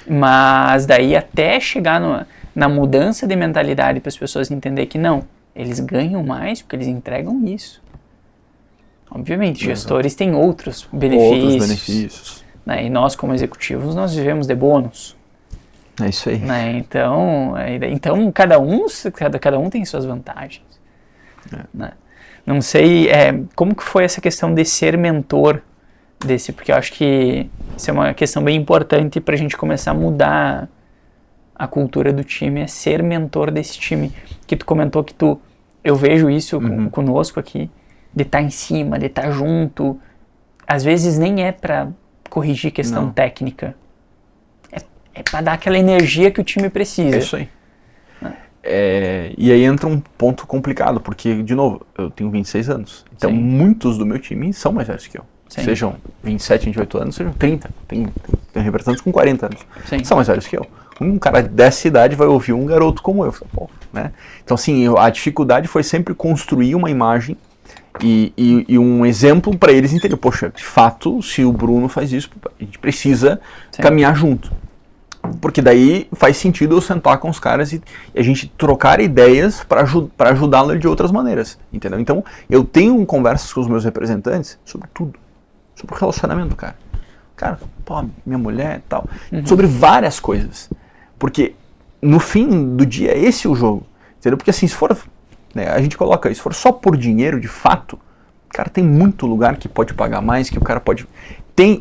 B: Mas daí até chegar na mudança de mentalidade para as pessoas entenderem que não, eles ganham mais porque eles entregam isso. Obviamente, gestores têm outros benefícios. Né? E nós, como executivos, nós vivemos de bônus.
A: É isso aí.
B: Né? Então cada um tem suas vantagens. Né? Não sei como que foi essa questão de ser mentor porque eu acho que isso é uma questão bem importante para a gente começar a mudar a cultura do time, é ser mentor desse time. Que tu comentou que eu vejo isso conosco aqui, de estar em cima, de estar junto. Às vezes nem é para corrigir questão técnica. É para dar aquela energia que o time precisa.
A: É isso aí. E aí entra um ponto complicado, porque, de novo, eu tenho 26 anos. Então, muitos do meu time são mais velhos que eu. Sim. Sejam 27, 28 anos, sejam 30. Tem representantes com 40 anos. Sim. São mais velhos que eu. Um cara dessa idade vai ouvir um garoto como eu. Pô, né? Então, assim, a dificuldade foi sempre construir uma imagem e um exemplo para eles entenderem. Poxa, de fato, se o Bruno faz isso, a gente precisa caminhar junto. Porque daí faz sentido eu sentar com os caras e a gente trocar ideias para ajudá-lo de outras maneiras, entendeu? Então, eu tenho conversas com os meus representantes sobre tudo. Sobre o relacionamento, cara. Cara, pô, minha mulher e tal. Sobre várias coisas. Porque, no fim do dia, esse é o jogo. Entendeu? Porque assim, se for... Né, a gente coloca, se for só por dinheiro, de fato, cara, tem muito lugar que pode pagar mais, que o cara pode...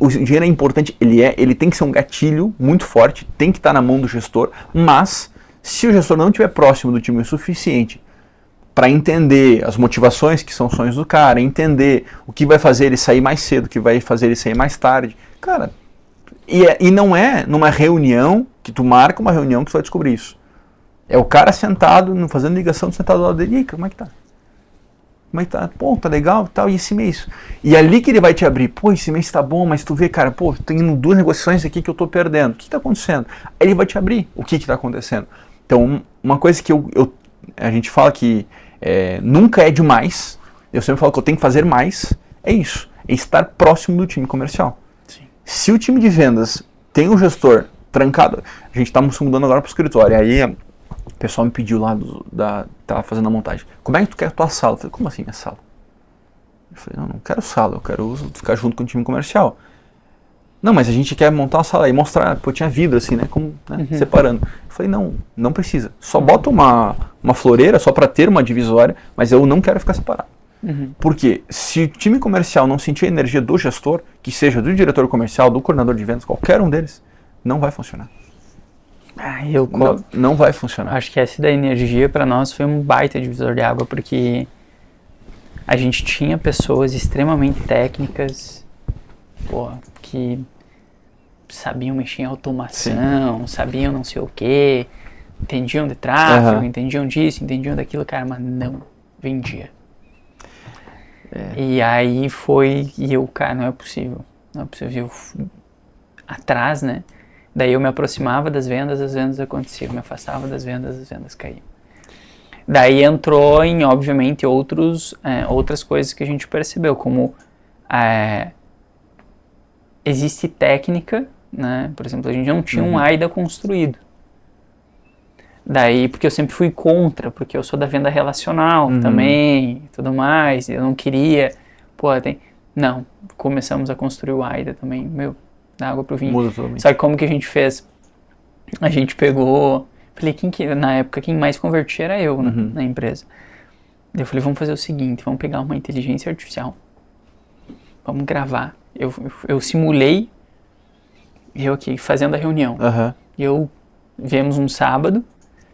A: O dinheiro é importante, ele tem que ser um gatilho muito forte, tem que estar na mão do gestor, mas se o gestor não estiver próximo do time o suficiente para entender as motivações que são sonhos do cara, entender o que vai fazer ele sair mais cedo, o que vai fazer ele sair mais tarde, cara, e não é numa reunião que tu marca uma reunião que tu vai descobrir isso. É o cara sentado, fazendo ligação, sentado ao lado dele, e aí, como é que tá? Como é que tá? Pô, tá legal e tal, e esse mês? E ali que ele vai te abrir, pô, esse mês tá bom, mas tu vê, cara, pô, tem 2 negociações aqui que eu tô perdendo, o que tá acontecendo? Aí ele vai te abrir o que tá acontecendo. Então, uma coisa que a gente fala que nunca é demais, eu sempre falo que eu tenho que fazer mais, é isso, é estar próximo do time comercial. Sim. Se o time de vendas tem um gestor trancado, a gente tá se mudando agora pro escritório, aí o pessoal me pediu lá, tava fazendo a montagem, como é que tu quer a tua sala? Eu falei, como assim minha sala? Eu falei, não quero sala, eu quero ficar junto com o time comercial. Não, mas a gente quer montar uma sala e mostrar, pô, tinha vidro assim, né, separando. Eu falei, não precisa, só bota uma floreira só para ter uma divisória, mas eu não quero ficar separado. Porque se o time comercial não sentir a energia do gestor, que seja do diretor comercial, do coordenador de vendas, qualquer um deles, não vai funcionar. Não vai funcionar.
B: Acho que essa da energia para nós foi um baita divisor de água, porque a gente tinha pessoas extremamente técnicas, que sabiam mexer em automação, sabiam não sei o que, entendiam de tráfego, entendiam disso, entendiam daquilo, cara, mas não vendia. E aí cara, não é possível, eu atrás, né? Daí eu me aproximava das vendas, as vendas aconteciam. Me afastava das vendas, as vendas caíam. Daí entrou em, obviamente, outras coisas que a gente percebeu, como existe técnica, né? Por exemplo, a gente não tinha um AIDA construído. Daí, porque eu sempre fui contra, porque eu sou da venda relacional também, e tudo mais, eu não queria, não, começamos a construir o AIDA também, da água pro vinho.
A: Muda totalmente.
B: Só que como que a gente fez? A gente pegou... Falei, na época, quem mais convertia era eu, na empresa. Daí eu falei, vamos fazer o seguinte, vamos pegar uma inteligência artificial. Vamos gravar Eu simulei eu aqui fazendo a reunião. Viemos um sábado,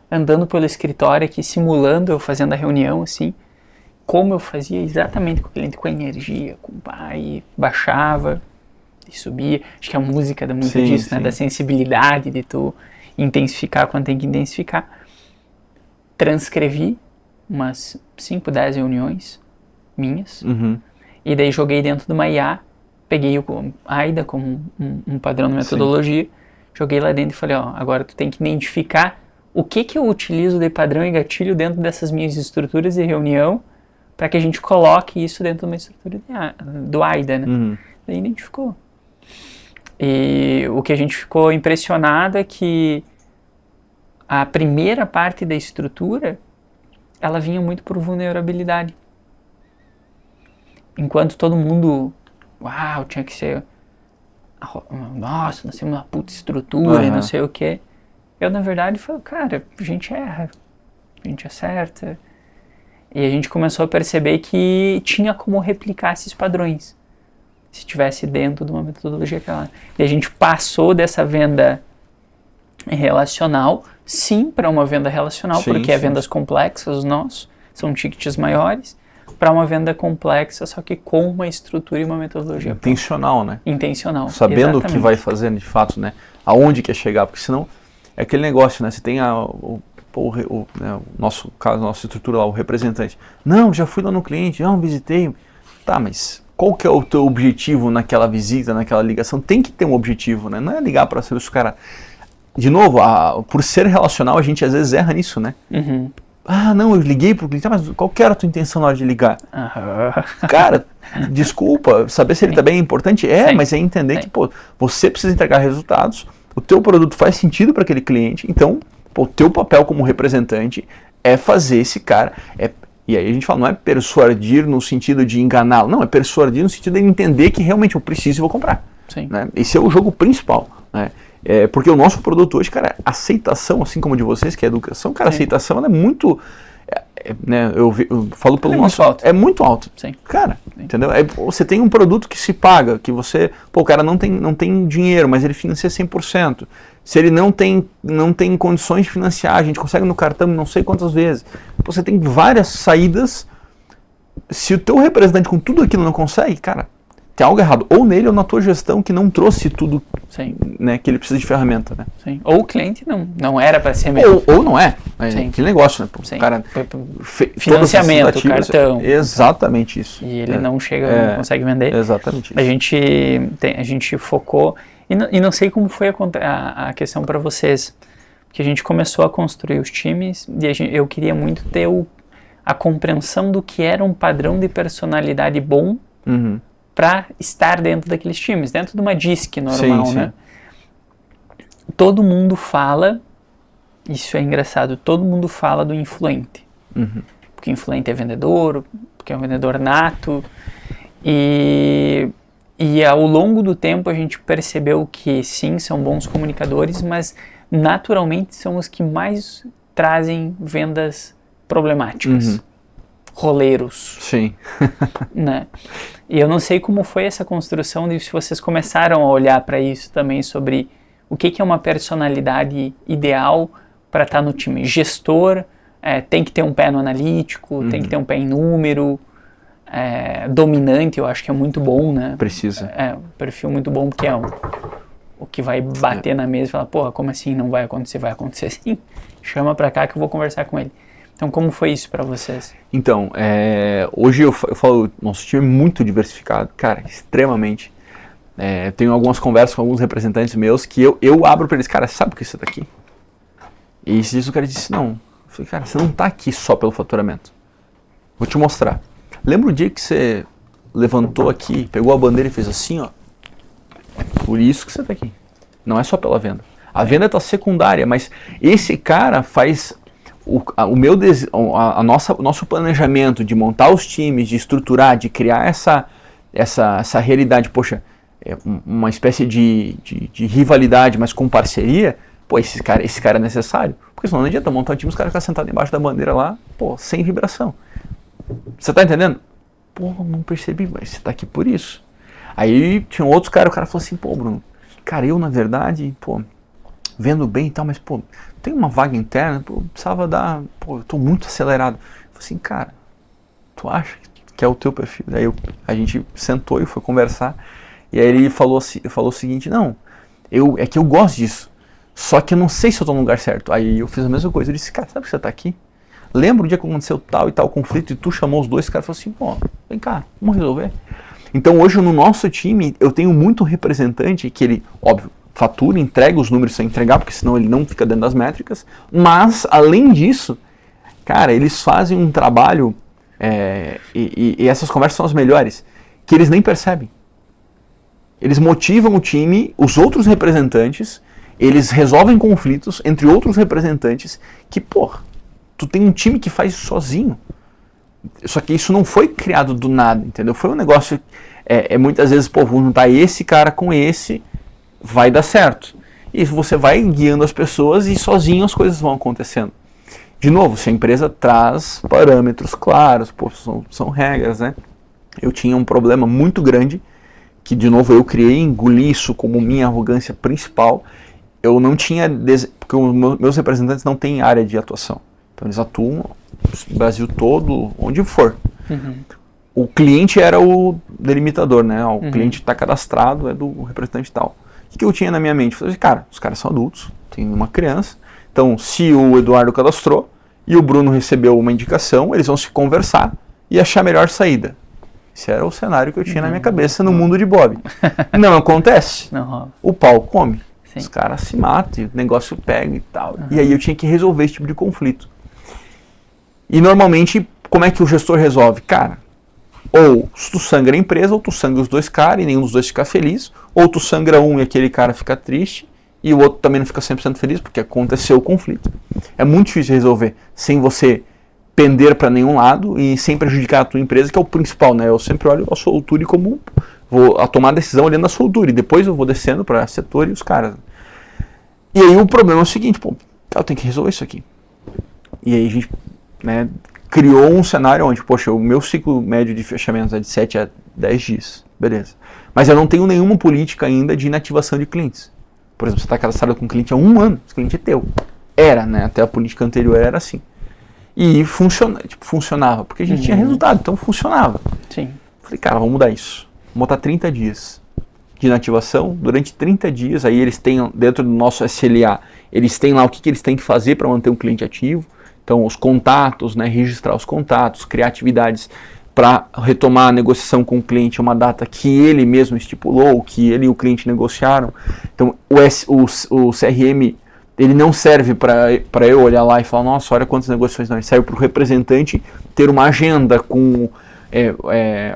B: andando pelo escritório aqui, simulando eu fazendo a reunião, assim, como eu fazia exatamente com o cliente, com a energia, com o pai, baixava e subia. Acho que a música dá muito disso, né? Da sensibilidade de tu intensificar quando tem que intensificar. Transcrevi umas 5, 10 reuniões minhas, e daí joguei dentro de uma IA, peguei o AIDA como um padrão de metodologia, joguei lá dentro e falei, agora tu tem que identificar o que eu utilizo de padrão e gatilho dentro dessas minhas estruturas de reunião para que a gente coloque isso dentro de uma estrutura do AIDA, né? Daí identificou. E o que a gente ficou impressionado é que a primeira parte da estrutura, ela vinha muito por vulnerabilidade. Enquanto todo mundo, tinha que ser, nossa, nós temos uma puta estrutura e não sei o quê. Eu, na verdade, falei, cara, a gente erra, a gente acerta. E a gente começou a perceber que tinha como replicar esses padrões, se estivesse dentro de uma metodologia aquela. E a gente passou dessa venda relacional, sim, para uma venda relacional, porque é vendas complexas, os nossos, são tickets maiores, para uma venda complexa, só que com uma estrutura e uma metodologia.
A: Intencional, né?
B: Intencional.
A: Sabendo o que vai fazer, de fato, né? Aonde quer chegar, porque senão é aquele negócio, né? Você tem o nosso caso, a nossa estrutura lá, o representante. Não, já fui lá no cliente, não, visitei. Tá, mas qual que é o teu objetivo naquela visita, naquela ligação? Tem que ter um objetivo, né? Não é ligar para ser os caras. De novo, por ser relacional, a gente às vezes erra nisso, né? Não, eu liguei pro cliente, mas qual que era a tua intenção na hora de ligar? Cara, desculpa, saber se ele tá bem é importante? Mas é entender que, você precisa entregar resultados, o teu produto faz sentido para aquele cliente, então, o teu papel como representante é fazer esse cara, e aí a gente fala, não é persuadir no sentido de enganá-lo, não, é persuadir no sentido de entender que realmente eu preciso e vou comprar. Né? Esse é o jogo principal, né? Porque o nosso produto hoje, cara, aceitação, assim como de vocês, que é educação, cara, a aceitação ela é muito, né, eu falo pelo nosso, é muito alto. Cara, entendeu? Você tem um produto que se paga, que você, o cara não tem dinheiro, mas ele financia 100%. Se ele não tem condições de financiar, a gente consegue no cartão não sei quantas vezes. Você tem várias saídas. Se o teu representante com tudo aquilo não consegue, cara, tem algo errado. Ou nele ou na tua gestão que não trouxe tudo, né, que ele precisa de ferramenta. Né?
B: Ou o cliente não era para ser mesmo.
A: Ou não é. Aquele negócio, né? O cara
B: financiamento, cartão.
A: Exatamente isso.
B: E ele não chega, não consegue vender.
A: Exatamente isso.
B: A gente focou, e não sei como foi a questão para vocês, porque a gente começou a construir os times e eu queria muito ter a compreensão do que era um padrão de personalidade bom para estar dentro daqueles times, dentro de uma DISC normal, né? Todo mundo fala, isso é engraçado, todo mundo fala do influente. Porque o influente é vendedor, porque é um vendedor nato, e ao longo do tempo a gente percebeu que sim, são bons comunicadores, mas naturalmente são os que mais trazem vendas problemáticas. Roleiros. Né? E eu não sei como foi essa construção, de se vocês começaram a olhar para isso também, sobre o que é uma personalidade ideal para estar no time. Gestor, tem que ter um pé no analítico, tem que ter um pé em número, dominante, eu acho que é muito bom, né?
A: Precisa.
B: Um perfil muito bom, porque é o que vai bater na mesa e falar, porra, como assim não vai acontecer? Vai acontecer sim. Chama para cá que eu vou conversar com ele. Então, como foi isso para vocês? Então,
A: hoje eu falo, nosso time é muito diversificado, cara, extremamente. Tenho algumas conversas com alguns representantes meus que eu abro para eles, cara, sabe o que é isso daqui? E esses dias o cara disse, não. Eu falei, cara, você não tá aqui só pelo faturamento. Vou te mostrar. Lembra o dia que você levantou aqui, pegou a bandeira e fez assim, ó? É por isso que você tá aqui. Não é só pela venda. A venda tá secundária, mas esse cara faz... O nosso planejamento de montar os times, de estruturar, de criar essa realidade, poxa, uma espécie de rivalidade, mas com parceria, esse cara é necessário. Porque senão não adianta montar um time, os caras ficam sentados embaixo da bandeira lá, sem vibração. Você tá entendendo? Não percebi, mas você tá aqui por isso. Aí tinha outros caras, o cara falou assim, pô, Bruno, cara, eu na verdade, pô, vendo bem e tal, mas pô, tem uma vaga interna, pô, precisava dar, pô, eu tô muito acelerado. Eu falei assim, cara, tu acha que é o teu perfil? Aí a gente sentou e foi conversar, e aí ele falou o seguinte, não, é que eu gosto disso, só que eu não sei se eu tô no lugar certo. Aí eu fiz a mesma coisa, eu disse, cara, sabe que você tá aqui? Lembra o dia que aconteceu tal e tal conflito e tu chamou os dois caras e falou assim, pô, vem cá, vamos resolver. Então hoje no nosso time eu tenho muito representante que ele, óbvio, fatura, entrega os números sem entregar, porque senão ele não fica dentro das métricas, mas além disso, cara, eles fazem um trabalho, e essas conversas são as melhores, que eles nem percebem. Eles motivam o time, os outros representantes, eles resolvem conflitos entre outros representantes, que, porra, tu tem um time que faz isso sozinho. Só que isso não foi criado do nada, entendeu? Foi um negócio, muitas vezes, pô, vou juntar esse cara com esse, vai dar certo. E você vai guiando as pessoas e sozinho as coisas vão acontecendo. De novo, se a empresa traz parâmetros claros, pô, são regras, né? Eu tinha um problema muito grande, que de novo eu criei, engoli isso como minha arrogância principal. Eu não tinha, porque os meus representantes não têm área de atuação. Então eles atuam no Brasil todo, onde for.
B: Uhum.
A: O cliente era o delimitador, né? O cliente está cadastrado, é do representante tal. O que eu tinha na minha mente? Eu falei, cara, os caras são adultos, tem uma criança. Então, se o Eduardo cadastrou e o Bruno recebeu uma indicação, eles vão se conversar e achar a melhor saída. Esse era o cenário que eu tinha na minha cabeça no mundo de Bob. Não acontece.
B: Não.
A: O pau come.
B: Sim.
A: Os caras se matam, o negócio pega e tal. E aí eu tinha que resolver esse tipo de conflito. E normalmente, como é que o gestor resolve? Cara, ou tu sangra a empresa, ou tu sangra os dois caras e nenhum dos dois fica feliz, ou tu sangra um e aquele cara fica triste, e o outro também não fica 100% feliz, porque aconteceu o conflito. É muito difícil de resolver, sem você pender para nenhum lado e sem prejudicar a tua empresa, que é o principal, né? Eu sempre olho a Solture como vou tomar a decisão olhando a Solture, depois eu vou descendo para setor e os caras. E aí o problema é o seguinte, pô, eu tenho que resolver isso aqui. E aí a gente, né, criou um cenário onde, poxa, o meu ciclo médio de fechamento é de 7 a 10 dias, beleza. Mas eu não tenho nenhuma política ainda de inativação de clientes. Por exemplo, você está cadastrado com um cliente há 1 ano, esse cliente é teu. Era, né, até a política anterior era assim. E funcionava, porque a gente tinha resultado, então funcionava.
B: Sim.
A: Falei, cara, vamos mudar isso. Vamos botar 30 dias de inativação. Durante 30 dias, aí eles têm, dentro do nosso SLA, eles têm lá o que eles têm que fazer para manter um cliente ativo. Então, os contatos, né, registrar os contatos, criar atividades para retomar a negociação com o cliente uma data que ele mesmo estipulou, que ele e o cliente negociaram. Então, o CRM, ele não serve para eu olhar lá e falar, nossa, olha quantas negociações não. Ele serve para o representante ter uma agenda com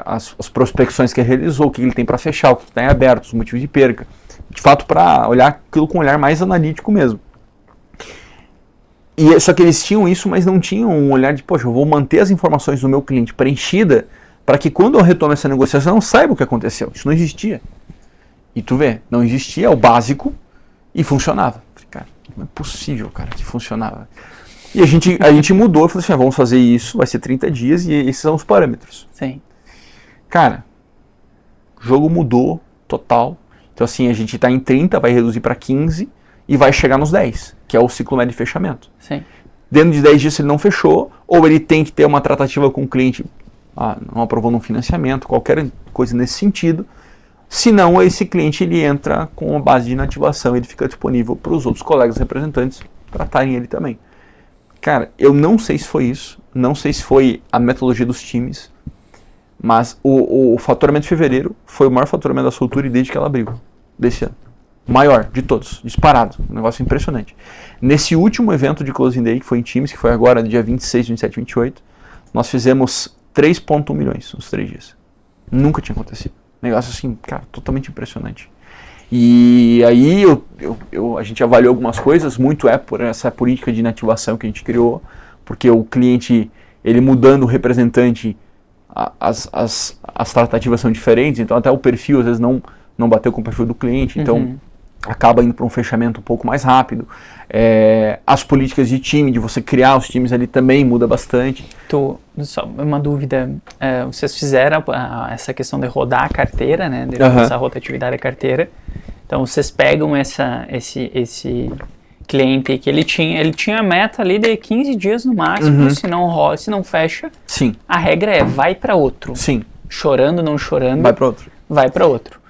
A: as prospecções que ele realizou, o que ele tem para fechar, o que está em aberto, os motivos de perca. De fato, para olhar aquilo com um olhar mais analítico mesmo. Só que eles tinham isso, mas não tinham um olhar de, poxa, eu vou manter as informações do meu cliente preenchida para que quando eu retome essa negociação eu não saiba o que aconteceu. Isso não existia. E tu vê, não existia, é o básico e funcionava. Falei, cara, não é possível, cara, que funcionava. E a gente mudou, falou assim, vamos fazer isso, vai ser 30 dias e esses são os parâmetros.
B: Sim.
A: Cara, o jogo mudou total. Então assim, a gente está em 30, vai reduzir para 15 e vai chegar nos 10, que é o ciclo médio de fechamento.
B: Sim.
A: Dentro de 10 dias se ele não fechou, ou ele tem que ter uma tratativa com o cliente, não aprovou no financiamento, qualquer coisa nesse sentido. Se não, esse cliente ele entra com a base de inativação, ele fica disponível para os outros colegas representantes tratarem ele também. Cara, eu não sei se foi isso, não sei se foi a metodologia dos times, mas o faturamento de fevereiro foi o maior faturamento da Solture desde que ela abriu, desse ano. Maior de todos, disparado, um negócio impressionante. Nesse último evento de Closing Day, que foi em Teams, que foi agora, dia 26, 27 e 28, nós fizemos 3,1 milhões nos 3 dias. Nunca tinha acontecido. Negócio assim, cara, totalmente impressionante. E aí a gente avaliou algumas coisas, muito por essa política de inativação que a gente criou, porque o cliente, ele mudando o representante, as tratativas são diferentes, então até o perfil às vezes não bateu com o perfil do cliente, então acaba indo para um fechamento um pouco mais rápido. As políticas de time, de você criar os times ali também muda bastante.
B: Só uma dúvida, vocês fizeram essa questão de rodar a carteira, né, essa rotatividade da carteira, então vocês pegam esse cliente que ele tinha a meta ali de 15 dias no máximo, se não rola, se não fecha,
A: sim,
B: a regra é vai para outro.
A: Sim.
B: Chorando, não chorando,
A: vai para outro.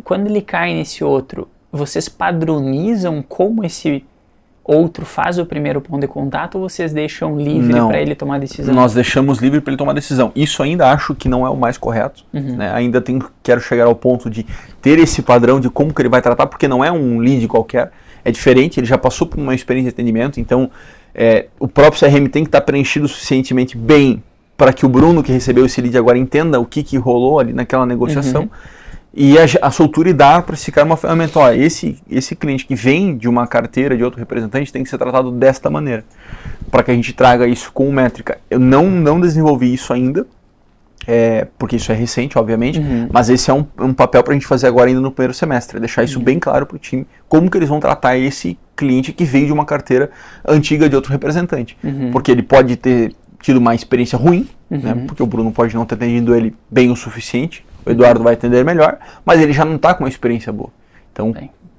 B: Quando ele cai nesse outro, vocês padronizam como esse outro faz o primeiro ponto de contato ou vocês deixam livre para ele tomar a decisão?
A: Nós deixamos livre para ele tomar a decisão. Isso ainda acho que não é o mais correto. Né? Ainda quero chegar ao ponto de ter esse padrão de como que ele vai tratar, porque não é um lead qualquer, é diferente, ele já passou por uma experiência de atendimento, então o próprio CRM tem que estar preenchido suficientemente bem para que o Bruno que recebeu esse lead agora entenda o que rolou ali naquela negociação. E a soltura e dar para esse cara uma ferramenta. Ó, esse cliente que vem de uma carteira de outro representante tem que ser tratado desta maneira, para que a gente traga isso com métrica. Eu não desenvolvi isso ainda, porque isso é recente, obviamente, mas esse é um papel para a gente fazer agora ainda no primeiro semestre, deixar isso bem claro para o time, como que eles vão tratar esse cliente que veio de uma carteira antiga de outro representante. Porque ele pode ter tido uma experiência ruim, né, porque o Bruno pode não ter atendido ele bem o suficiente, o Eduardo vai atender melhor, mas ele já não está com uma experiência boa. Então,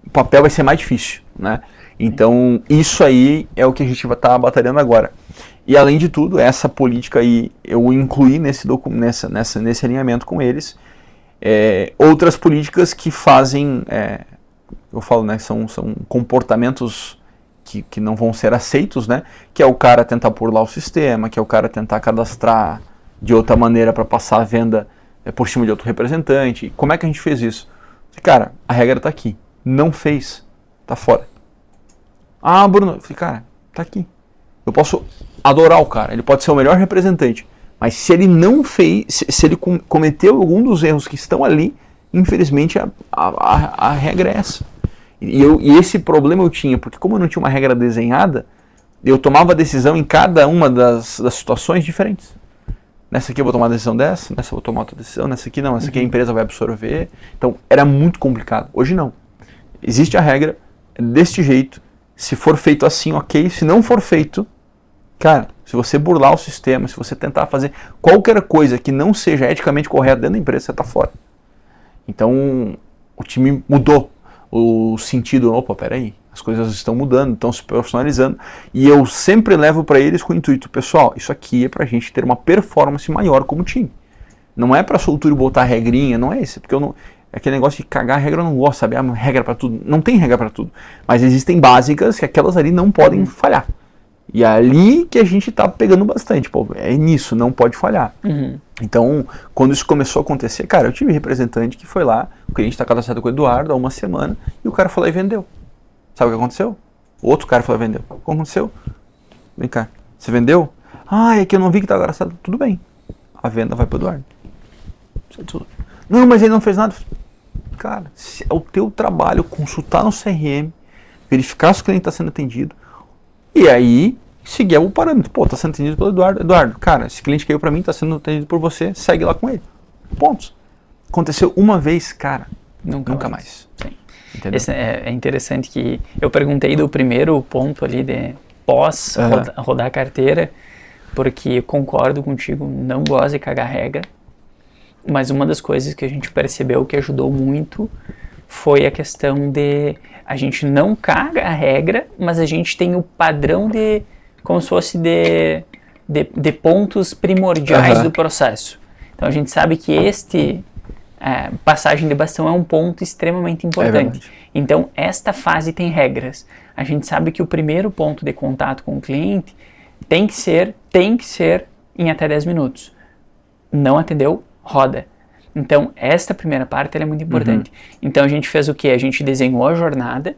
A: o papel vai ser mais difícil, né? Então, isso aí é o que a gente vai estar batalhando agora. E, além de tudo, essa política aí, eu incluí nesse alinhamento com eles, outras políticas que fazem, eu falo, né, são comportamentos que não vão ser aceitos, né? Que é o cara tentar burlar o sistema, que é o cara tentar cadastrar de outra maneira para passar a venda por cima de outro representante. Como é que a gente fez isso? Cara, a regra está aqui. Não fez, tá fora. Ah, Bruno, eu falei, cara, tá aqui. Eu posso adorar o cara, ele pode ser o melhor representante, mas se ele não fez, se ele cometeu algum dos erros que estão ali, infelizmente a regra é essa. E esse problema eu tinha, porque como eu não tinha uma regra desenhada, eu tomava decisão em cada uma das situações diferentes. Nessa aqui eu vou tomar a decisão dessa, nessa eu vou tomar outra decisão, nessa aqui não, essa aqui a empresa vai absorver. Então era muito complicado. Hoje não. Existe a regra, deste jeito, se for feito assim, ok. Se não for feito, cara, se você burlar o sistema, se você tentar fazer qualquer coisa que não seja eticamente correta dentro da empresa, você está fora. Então o time mudou o sentido, opa, peraí, as coisas estão mudando, estão se profissionalizando, e eu sempre levo para eles com o intuito, pessoal, isso aqui é para a gente ter uma performance maior como time. Não é para soltura e botar regrinha, não é esse, porque eu não, aquele negócio de cagar a regra eu não gosto, sabe? Ah, regra para tudo, não tem regra para tudo, mas existem básicas que aquelas ali não podem falhar. E é ali que a gente tá pegando bastante, pô, é nisso, não pode falhar. Então, quando isso começou a acontecer, cara, eu tive representante que foi lá, o cliente está cadastrado com o Eduardo há uma semana, e o cara foi lá e vendeu. Sabe o que aconteceu? Outro cara foi lá e vendeu. O que aconteceu? Vem cá, você vendeu? Ah, é que eu não vi que tá cadastrado. Tudo bem, a venda vai pro Eduardo. Não, mas ele não fez nada. Cara, se é o teu trabalho consultar no CRM, verificar se o cliente está sendo atendido, e aí seguir o parâmetro. Pô, tá sendo atendido pelo Eduardo. Eduardo, cara, esse cliente caiu pra mim, tá sendo atendido por você, segue lá com ele. Pontos. Aconteceu uma vez, cara, nunca mais.
B: Sim. Esse é interessante que eu perguntei do primeiro ponto ali de pós rodar a carteira, porque eu concordo contigo, não gosto de cagar regra, mas uma das coisas que a gente percebeu que ajudou muito foi a questão de a gente não caga a regra, mas a gente tem o padrão de, como se fosse de pontos primordiais do processo. Então a gente sabe que passagem de bastão é um ponto extremamente importante. Então esta fase tem regras. A gente sabe que o primeiro ponto de contato com o cliente tem que ser em até 10 minutos. Não atendeu? Roda. Então, esta primeira parte ela é muito importante. Então, a gente fez o quê? A gente desenhou a jornada,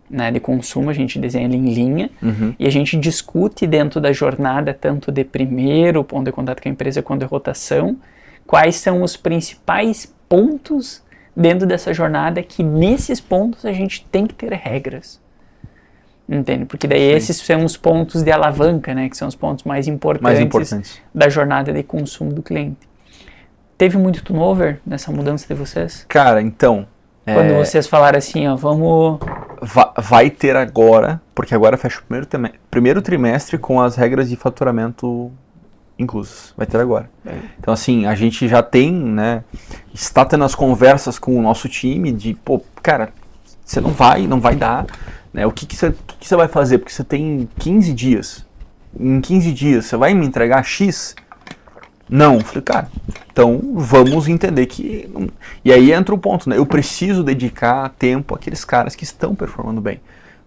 B: né, de consumo, a gente desenha ela em linha, e a gente discute dentro da jornada, tanto de primeiro ponto de contato com a empresa, quanto de rotação, quais são os principais pontos dentro dessa jornada, que nesses pontos a gente tem que ter regras. Entende? Porque daí esses são os pontos de alavanca, né, que são os pontos mais importantes da jornada de consumo do cliente. Teve muito turnover nessa mudança de vocês?
A: Cara, então,
B: Quando vocês falaram assim, ó, vamos...
A: Vai ter agora, porque agora fecha o primeiro trimestre com as regras de faturamento inclusas. Vai ter agora. Então, assim, a gente já tem, né, está tendo as conversas com o nosso time de, pô, cara, você não vai dar, né, o que você vai fazer? Porque você tem 15 dias. Em 15 dias, você vai me entregar X? Não. Falei, cara, então vamos entender que... E aí entra o ponto, né? Eu preciso dedicar tempo àqueles caras que estão performando bem.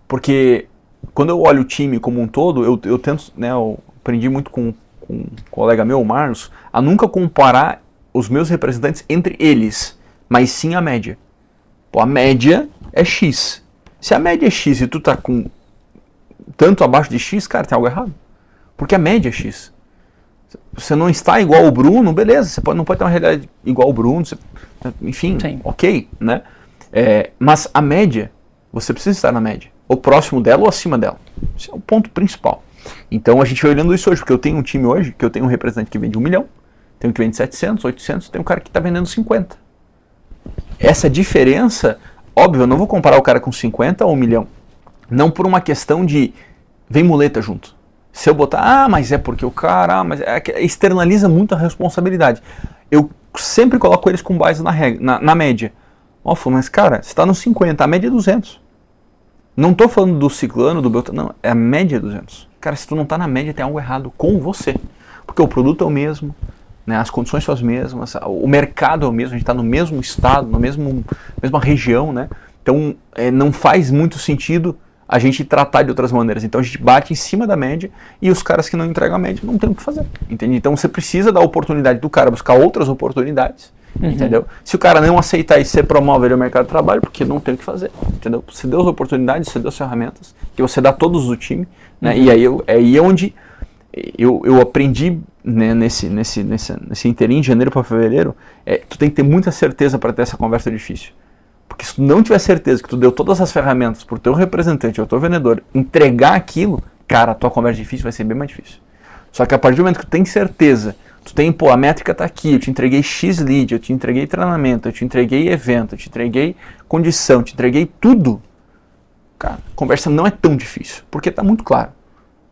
A: Porque quando eu olho o time como um todo, eu tento, né? Eu aprendi muito com um colega meu, o Marlos, a nunca comparar os meus representantes entre eles, mas sim a média. Pô, a média é X. Se a média é X e tu tá com tanto abaixo de X, cara, tem algo errado. Porque a média é X. Você não está igual ao Bruno, beleza, você não pode ter uma realidade igual ao Bruno, enfim, sim. Ok, né? Mas a média, você precisa estar na média, ou próximo dela ou acima dela. Esse é o ponto principal. Então a gente vai olhando isso hoje, porque eu tenho um time hoje, que eu tenho um representante que vende 1 milhão, tenho um que vende 700, 800, tem um cara que está vendendo 50. Essa diferença, óbvio, eu não vou comparar o cara com 50 ou 1 milhão, não por uma questão de, vem muleta junto. Se eu botar, mas é porque o cara, externaliza muito a responsabilidade. Eu sempre coloco eles com base na média. Mas cara, você está no 50, a média é 200. Não estou falando do ciclano, do Beltrano, não, a média é 200. Cara, se tu não está na média, tem algo errado com você. Porque o produto é o mesmo, né, as condições são as mesmas, o mercado é o mesmo, a gente está no mesmo estado, na mesma região, né? Então não faz muito sentido a gente tratar de outras maneiras. Então a gente bate em cima da média e os caras que não entregam a média não tem o que fazer, entende? Então você precisa dar a oportunidade do cara buscar outras oportunidades, entendeu? Se o cara não aceitar isso, você promove ele ao mercado de trabalho, porque não tem o que fazer, entendeu? Você deu as oportunidades, você deu as ferramentas, que você dá todos do time, né? E aí é onde eu aprendi, né, nesse interim de janeiro para fevereiro, tu tem que ter muita certeza para ter essa conversa difícil. Porque se tu não tiver certeza que tu deu todas as ferramentas pro teu representante ou teu vendedor entregar aquilo, cara, a tua conversa difícil vai ser bem mais difícil. Só que a partir do momento que tu tem certeza, tu tem, pô, a métrica tá aqui, eu te entreguei X lead, eu te entreguei treinamento, eu te entreguei evento, eu te entreguei condição, eu te entreguei tudo, cara, a conversa não é tão difícil, porque tá muito claro.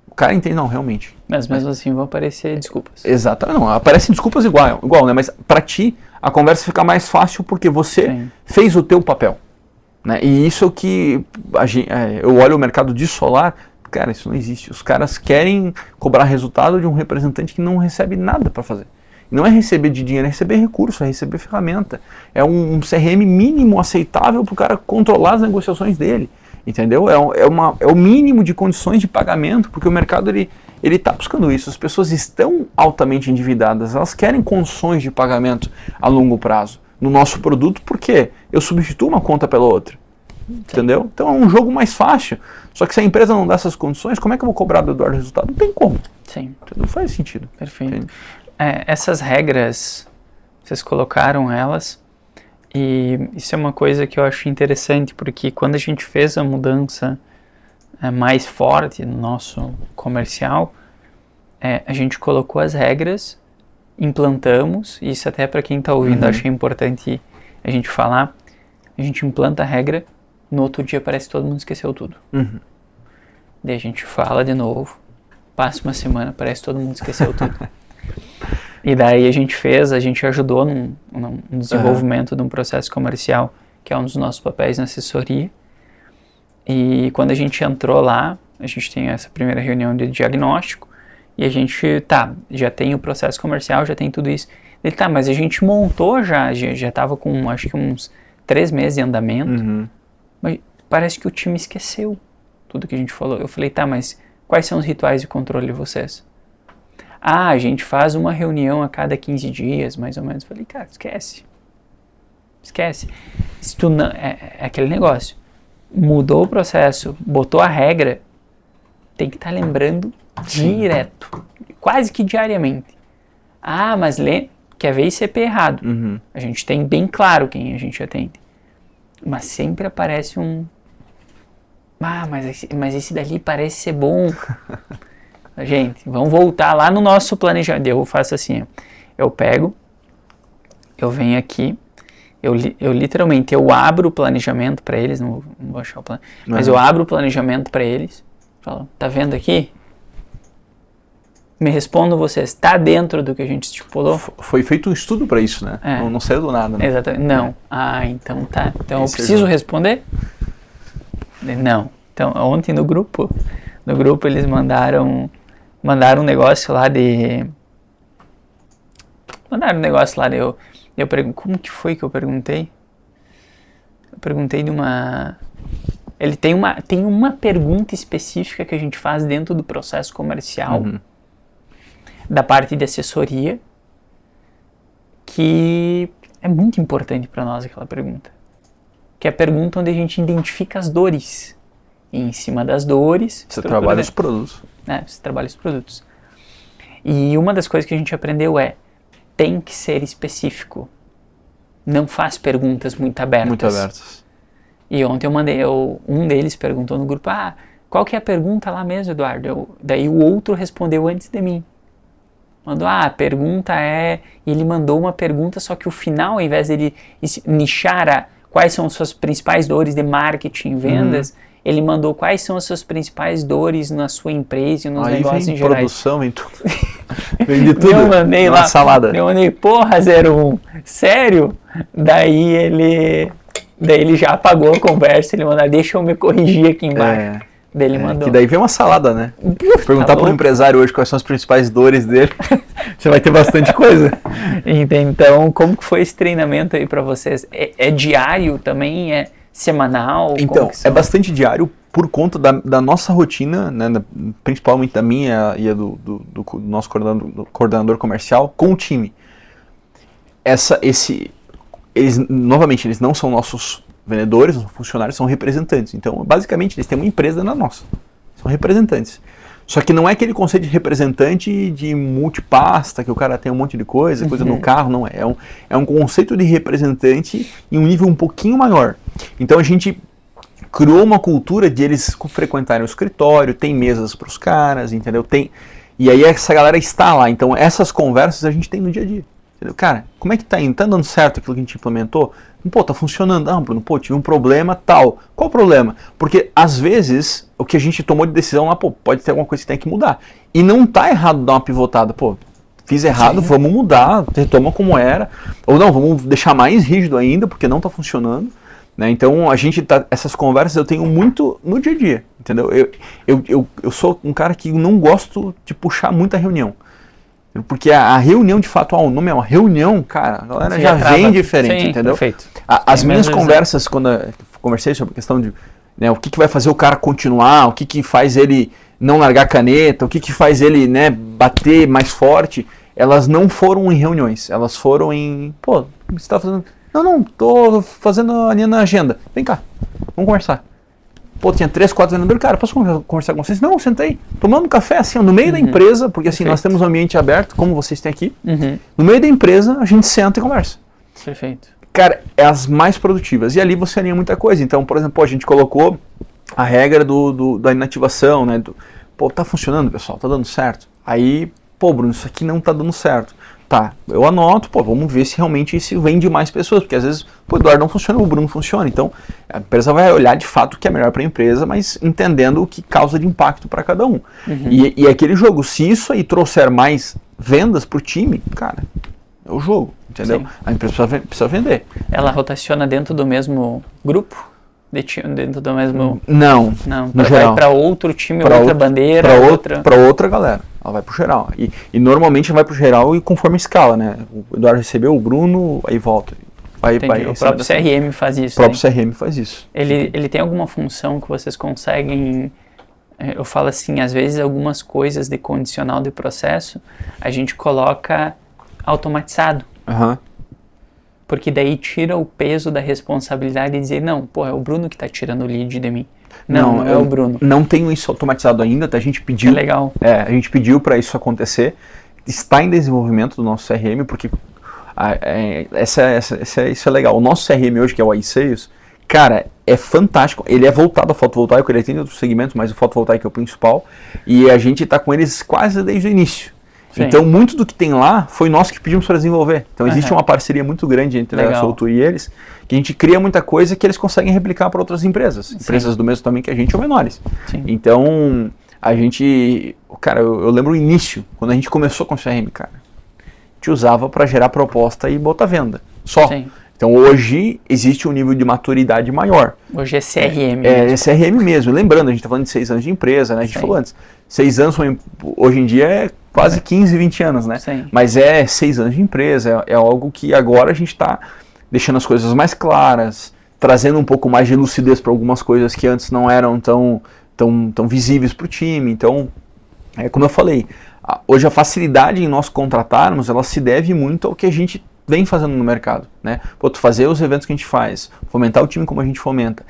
A: O cara entende, não, realmente.
B: Mas mesmo assim vão aparecer desculpas.
A: Exatamente, não, aparecem desculpas igual, né, mas pra ti a conversa fica mais fácil porque você fez o teu papel, né? E isso é o que eu olho o mercado de solar, cara, isso não existe. Os caras querem cobrar resultado de um representante que não recebe nada para fazer. Não é receber de dinheiro, é receber recurso, é receber ferramenta. É um CRM mínimo aceitável para o cara controlar as negociações dele, entendeu? É o mínimo de condições de pagamento, porque o mercado ele está buscando isso. As pessoas estão altamente endividadas, elas querem condições de pagamento a longo prazo no nosso produto, porque eu substituo uma conta pela outra, entendeu? Então é um jogo mais fácil, só que se a empresa não dá essas condições, como é que eu vou cobrar do Eduardo resultado? Não tem como.
B: Sim.
A: Não faz sentido.
B: Perfeito. Essas regras, vocês colocaram elas, e isso é uma coisa que eu acho interessante, porque quando a gente fez a mudança mais forte no nosso comercial, a gente colocou as regras, implantamos, e isso até para quem está ouvindo, acho importante a gente falar, a gente implanta a regra, no outro dia parece que todo mundo esqueceu tudo. Daí a gente fala de novo, passa uma semana, parece que todo mundo esqueceu tudo. E daí a gente ajudou no desenvolvimento de um processo comercial, que é um dos nossos papéis na assessoria. E quando a gente entrou lá, a gente tem essa primeira reunião de diagnóstico, e a gente, já tem o processo comercial, já tem tudo isso. Ele, mas a gente montou já estava com, acho que uns 3 meses de andamento, mas parece que o time esqueceu tudo que a gente falou. Eu falei, mas quais são os rituais de controle de vocês? A gente faz uma reunião a cada 15 dias, mais ou menos. Eu falei, cara, esquece. Se tu não, é aquele negócio. Mudou o processo, botou a regra, tem que estar lembrando direto, quase que diariamente. Mas quer ver ICP errado. A gente tem bem claro quem a gente atende. Mas sempre aparece mas esse dali parece ser bom. Gente, vamos voltar lá no nosso planejamento. Eu faço assim, eu venho aqui, Eu literalmente, eu abro o planejamento para eles, não vou achar o plano, mas eu abro o planejamento para eles, falo, tá vendo aqui? Me respondam vocês, tá dentro do que a gente estipulou?
A: Foi feito um estudo para isso, né? Não saiu do nada, né?
B: Exatamente, não. Então tá. Então eu preciso responder? Não. Então, ontem no grupo eles mandaram um negócio lá de... Eu perguntei, como que foi que eu perguntei? Eu perguntei de uma... Ele tem uma pergunta específica que a gente faz dentro do processo comercial, da parte de assessoria, que é muito importante para nós aquela pergunta. Que é a pergunta onde a gente identifica as dores. E em cima das dores...
A: Você trabalha os produtos.
B: Você trabalha os produtos. E uma das coisas que a gente aprendeu tem que ser específico. Não faz perguntas muito abertas.
A: Muito abertas.
B: E ontem um deles perguntou no grupo, qual que é a pergunta lá mesmo, Eduardo? Daí o outro respondeu antes de mim. Mandou, a pergunta e ele mandou uma pergunta, só que o final, ao invés dele nichar quais são as suas principais dores de marketing, vendas, ele mandou quais são as suas principais dores na sua empresa e nos negócios em gerais.
A: Produção, vem tudo. Vem de tudo.
B: Eu mandei lá,
A: salada.
B: Eu mandei, porra, 01, sério? Daí ele já apagou a conversa, ele mandou, deixa eu me corrigir aqui embaixo. Daí ele mandou.
A: Que daí vem uma salada, né? Perguntar para um empresário hoje quais são as principais dores dele, você vai ter bastante coisa.
B: Então, como que foi esse treinamento aí para vocês? É diário também? É semanal?
A: Então, é bastante diário por conta da nossa rotina, né, principalmente da minha e do nosso coordenador comercial com o time. Eles não são nossos vendedores, os funcionários são representantes. Então, basicamente, eles têm uma empresa na nossa. São representantes. Só que não é aquele conceito de representante de multipasta, que o cara tem um monte de coisa no carro, não é. É um conceito de representante em um nível um pouquinho maior. Então, a gente criou uma cultura de eles frequentarem o escritório, tem mesas para os caras, entendeu? E aí essa galera está lá. Então, essas conversas a gente tem no dia a dia. Entendeu? Cara, como é que tá indo? Tá dando certo aquilo que a gente implementou? Tá funcionando. Bruno, tive um problema, tal. Qual o problema? Porque, às vezes, o que a gente tomou de decisão lá, pode ter alguma coisa que tem que mudar. E não tá errado dar uma pivotada. Fiz errado, vamos mudar, retoma como era. Ou não, vamos deixar mais rígido ainda, porque não tá funcionando. Né? Então, essas conversas eu tenho muito no dia a dia, entendeu? Eu sou um cara que não gosto de puxar muita reunião. Porque a reunião, de fato, o nome é uma reunião, cara, a galera já vem diferente, entendeu?
B: Perfeito.
A: As minhas conversas, quando eu conversei sobre a questão de o que vai fazer o cara continuar, o que faz ele não largar a caneta, o que faz ele bater mais forte, elas não foram em reuniões, elas foram em, o que você está fazendo? Não, tô fazendo a linha na agenda, vem cá, vamos conversar. Tinha 3, 4 vendedores, cara, posso conversar com vocês? Não, sentei, tomando café assim, no meio da empresa, porque assim, nós temos um ambiente aberto, como vocês têm aqui, no meio da empresa a gente senta e conversa.
B: Perfeito.
A: Cara, é as mais produtivas, e ali você alinha muita coisa. Então, por exemplo, a gente colocou a regra da inativação, né, tá funcionando, pessoal, tá dando certo. Aí, Bruno, isso aqui não tá dando certo. Tá, eu anoto, vamos ver se realmente isso vende mais pessoas, porque às vezes o Eduardo não funciona, o Bruno funciona, então a empresa vai olhar de fato o que é melhor para a empresa, mas entendendo o que causa de impacto para cada um. E aquele jogo, se isso aí trouxer mais vendas para o time, cara, é o jogo, entendeu? Sim. A empresa precisa vender.
B: Ela rotaciona dentro do mesmo grupo? Dentro do mesmo...
A: Não, no geral.
B: Vai para outro time, outra bandeira?
A: Para outra galera. Ela vai pro geral. E normalmente vai pro geral e conforme escala, né? O Eduardo recebeu, o Bruno, aí volta. Vai,
B: o próprio CRM faz isso.
A: O próprio CRM faz isso.
B: Ele tem alguma função que vocês conseguem... Eu falo assim, às vezes algumas coisas de condicional de processo, a gente coloca automatizado. Porque daí tira o peso da responsabilidade de dizer, não, é o Bruno que está tirando o lead de mim. Não é o Bruno.
A: Não tenho isso automatizado ainda, a gente pediu.
B: É legal.
A: A gente pediu para isso acontecer. Está em desenvolvimento do nosso CRM, porque isso é legal. O nosso CRM hoje, que é o iSales, cara, é fantástico. Ele é voltado ao fotovoltaico, ele tem outros segmentos, mas o fotovoltaico é o principal. E a gente está com eles quase desde o início.
B: Sim.
A: Então, muito do que tem lá foi nós que pedimos para desenvolver. Então, existe uma parceria muito grande entre a Soltura e eles, que a gente cria muita coisa que eles conseguem replicar para outras empresas. Sim. Empresas do mesmo tamanho que a gente ou menores. Sim. Então, a gente... Cara, eu lembro o início, quando a gente começou com o CRM, cara. A gente usava para gerar proposta e botar venda. Só. Sim. Então, hoje, existe um nível de maturidade maior.
B: Hoje é CRM mesmo.
A: É CRM mesmo. Lembrando, a gente está falando de 6 anos de empresa, né? A gente falou antes. 6 anos, hoje em dia, é quase 15, 20 anos, né? Sim. Mas é 6 anos de empresa, é algo que agora a gente está deixando as coisas mais claras, trazendo um pouco mais de lucidez para algumas coisas que antes não eram tão visíveis para o time. Então, como eu falei, hoje a facilidade em nós contratarmos, ela se deve muito ao que a gente vem fazendo no mercado, né? Tu fazer os eventos que a gente faz, fomentar o time como a gente fomenta,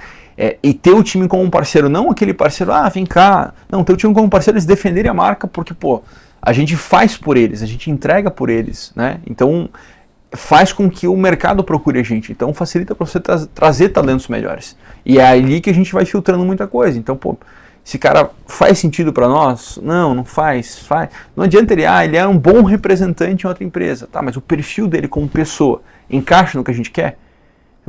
A: e ter o time como um parceiro, não aquele parceiro, vem cá, não, ter o time como um parceiro, eles defenderem a marca, porque, a gente faz por eles, a gente entrega por eles, né? Então, faz com que o mercado procure a gente, então facilita para você trazer talentos melhores, e é ali que a gente vai filtrando muita coisa. Então, esse cara faz sentido para nós? Não faz. Não adianta ele é um bom representante em outra empresa, tá? Mas o perfil dele como pessoa encaixa no que a gente quer?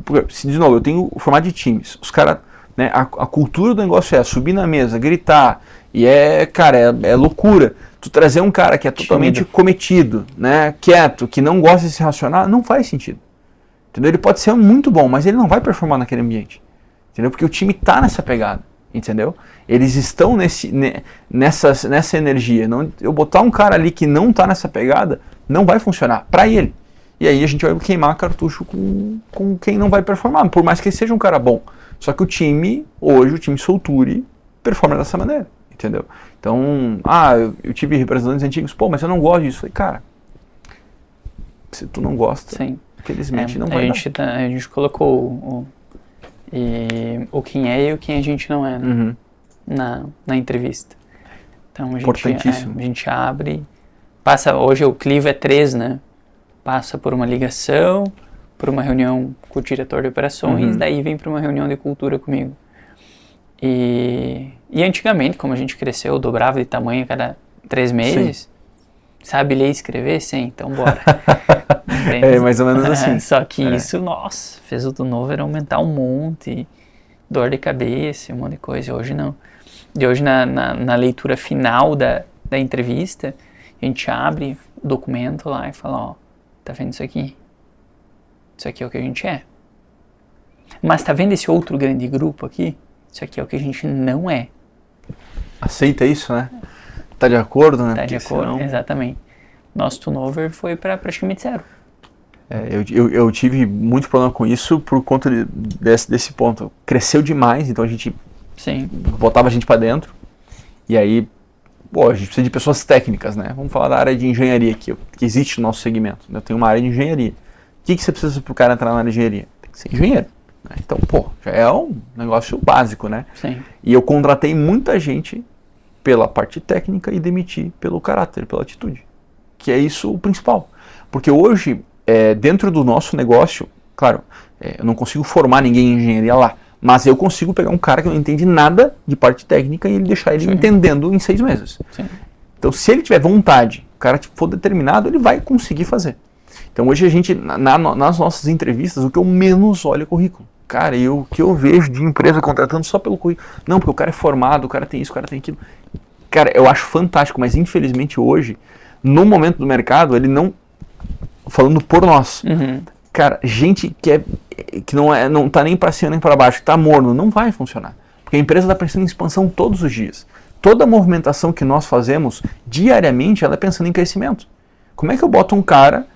A: Porque, de novo, eu tenho o formato de times. Os caras, né, a cultura do negócio é subir na mesa, gritar, e é loucura. Tu trazer um cara que é totalmente cometido, né, quieto, que não gosta de se relacionar, não faz sentido. Entendeu? Ele pode ser muito bom, mas ele não vai performar naquele ambiente. Entendeu? Porque o time tá nessa pegada. Entendeu? Eles estão nessa energia. Eu botar um cara ali que não está nessa pegada, não vai funcionar para ele. E aí a gente vai queimar cartucho com quem não vai performar, por mais que ele seja um cara bom. Só que o time, hoje, o time Solture, performa dessa maneira. Entendeu? Então, eu tive representantes antigos, mas eu não gosto disso. Falei, cara, se tu não gosta,
B: sim,
A: infelizmente não vai dar.
B: A gente colocou o quem é e o quem a gente não é, né? Na entrevista. Então a gente abre, passa, hoje o clivo é 3, né? Passa por uma ligação, por uma reunião com o diretor de operações, daí vem para uma reunião de cultura comigo. E antigamente, como a gente cresceu, dobrava de tamanho a cada 3 meses, sim. Sabe ler e escrever? Sim, então bora.
A: Mais ou menos assim.
B: Só que isso, nossa, fez o do novo era aumentar um monte, dor de cabeça, um monte de coisa. Hoje não. E hoje na leitura final da entrevista, a gente abre o documento lá e fala, tá vendo isso aqui? Isso aqui é o que a gente é. Mas tá vendo esse outro grande grupo aqui? Isso aqui é o que a gente não é.
A: Aceita isso, né? Tá de acordo, né?
B: Tá de acordo, exatamente. Nosso turnover foi para praticamente 0.
A: Eu tive muito problema com isso por conta desse ponto. Cresceu demais, então a gente botava a gente para dentro. E aí, a gente precisa de pessoas técnicas, né? Vamos falar da área de engenharia aqui, que existe no nosso segmento. Eu tenho uma área de engenharia. O que você precisa para o cara entrar na área de engenharia? Tem que ser engenheiro. Né? Então, já é um negócio básico, né?
B: Sim.
A: E eu contratei muita gente pela parte técnica e demiti pelo caráter, pela atitude. Que é isso o principal. Porque hoje, dentro do nosso negócio, claro, eu não consigo formar ninguém em engenharia lá, mas eu consigo pegar um cara que não entende nada de parte técnica e deixar ele entendendo em 6 meses. Sim. Então, se ele tiver vontade, o cara for determinado, ele vai conseguir fazer. Então, hoje a gente, nas nossas entrevistas, o que eu menos olho é currículo. Cara, o que eu vejo de empresa contratando só pelo currículo. Não, porque o cara é formado, o cara tem isso, o cara tem aquilo. Cara, eu acho fantástico, mas infelizmente hoje, no momento do mercado, ele não... Falando por nós. Cara, gente que não tá nem para cima nem para baixo, tá morno, não vai funcionar. Porque a empresa está pensando em expansão todos os dias. Toda a movimentação que nós fazemos diariamente, ela é pensando em crescimento. Como é que eu boto um cara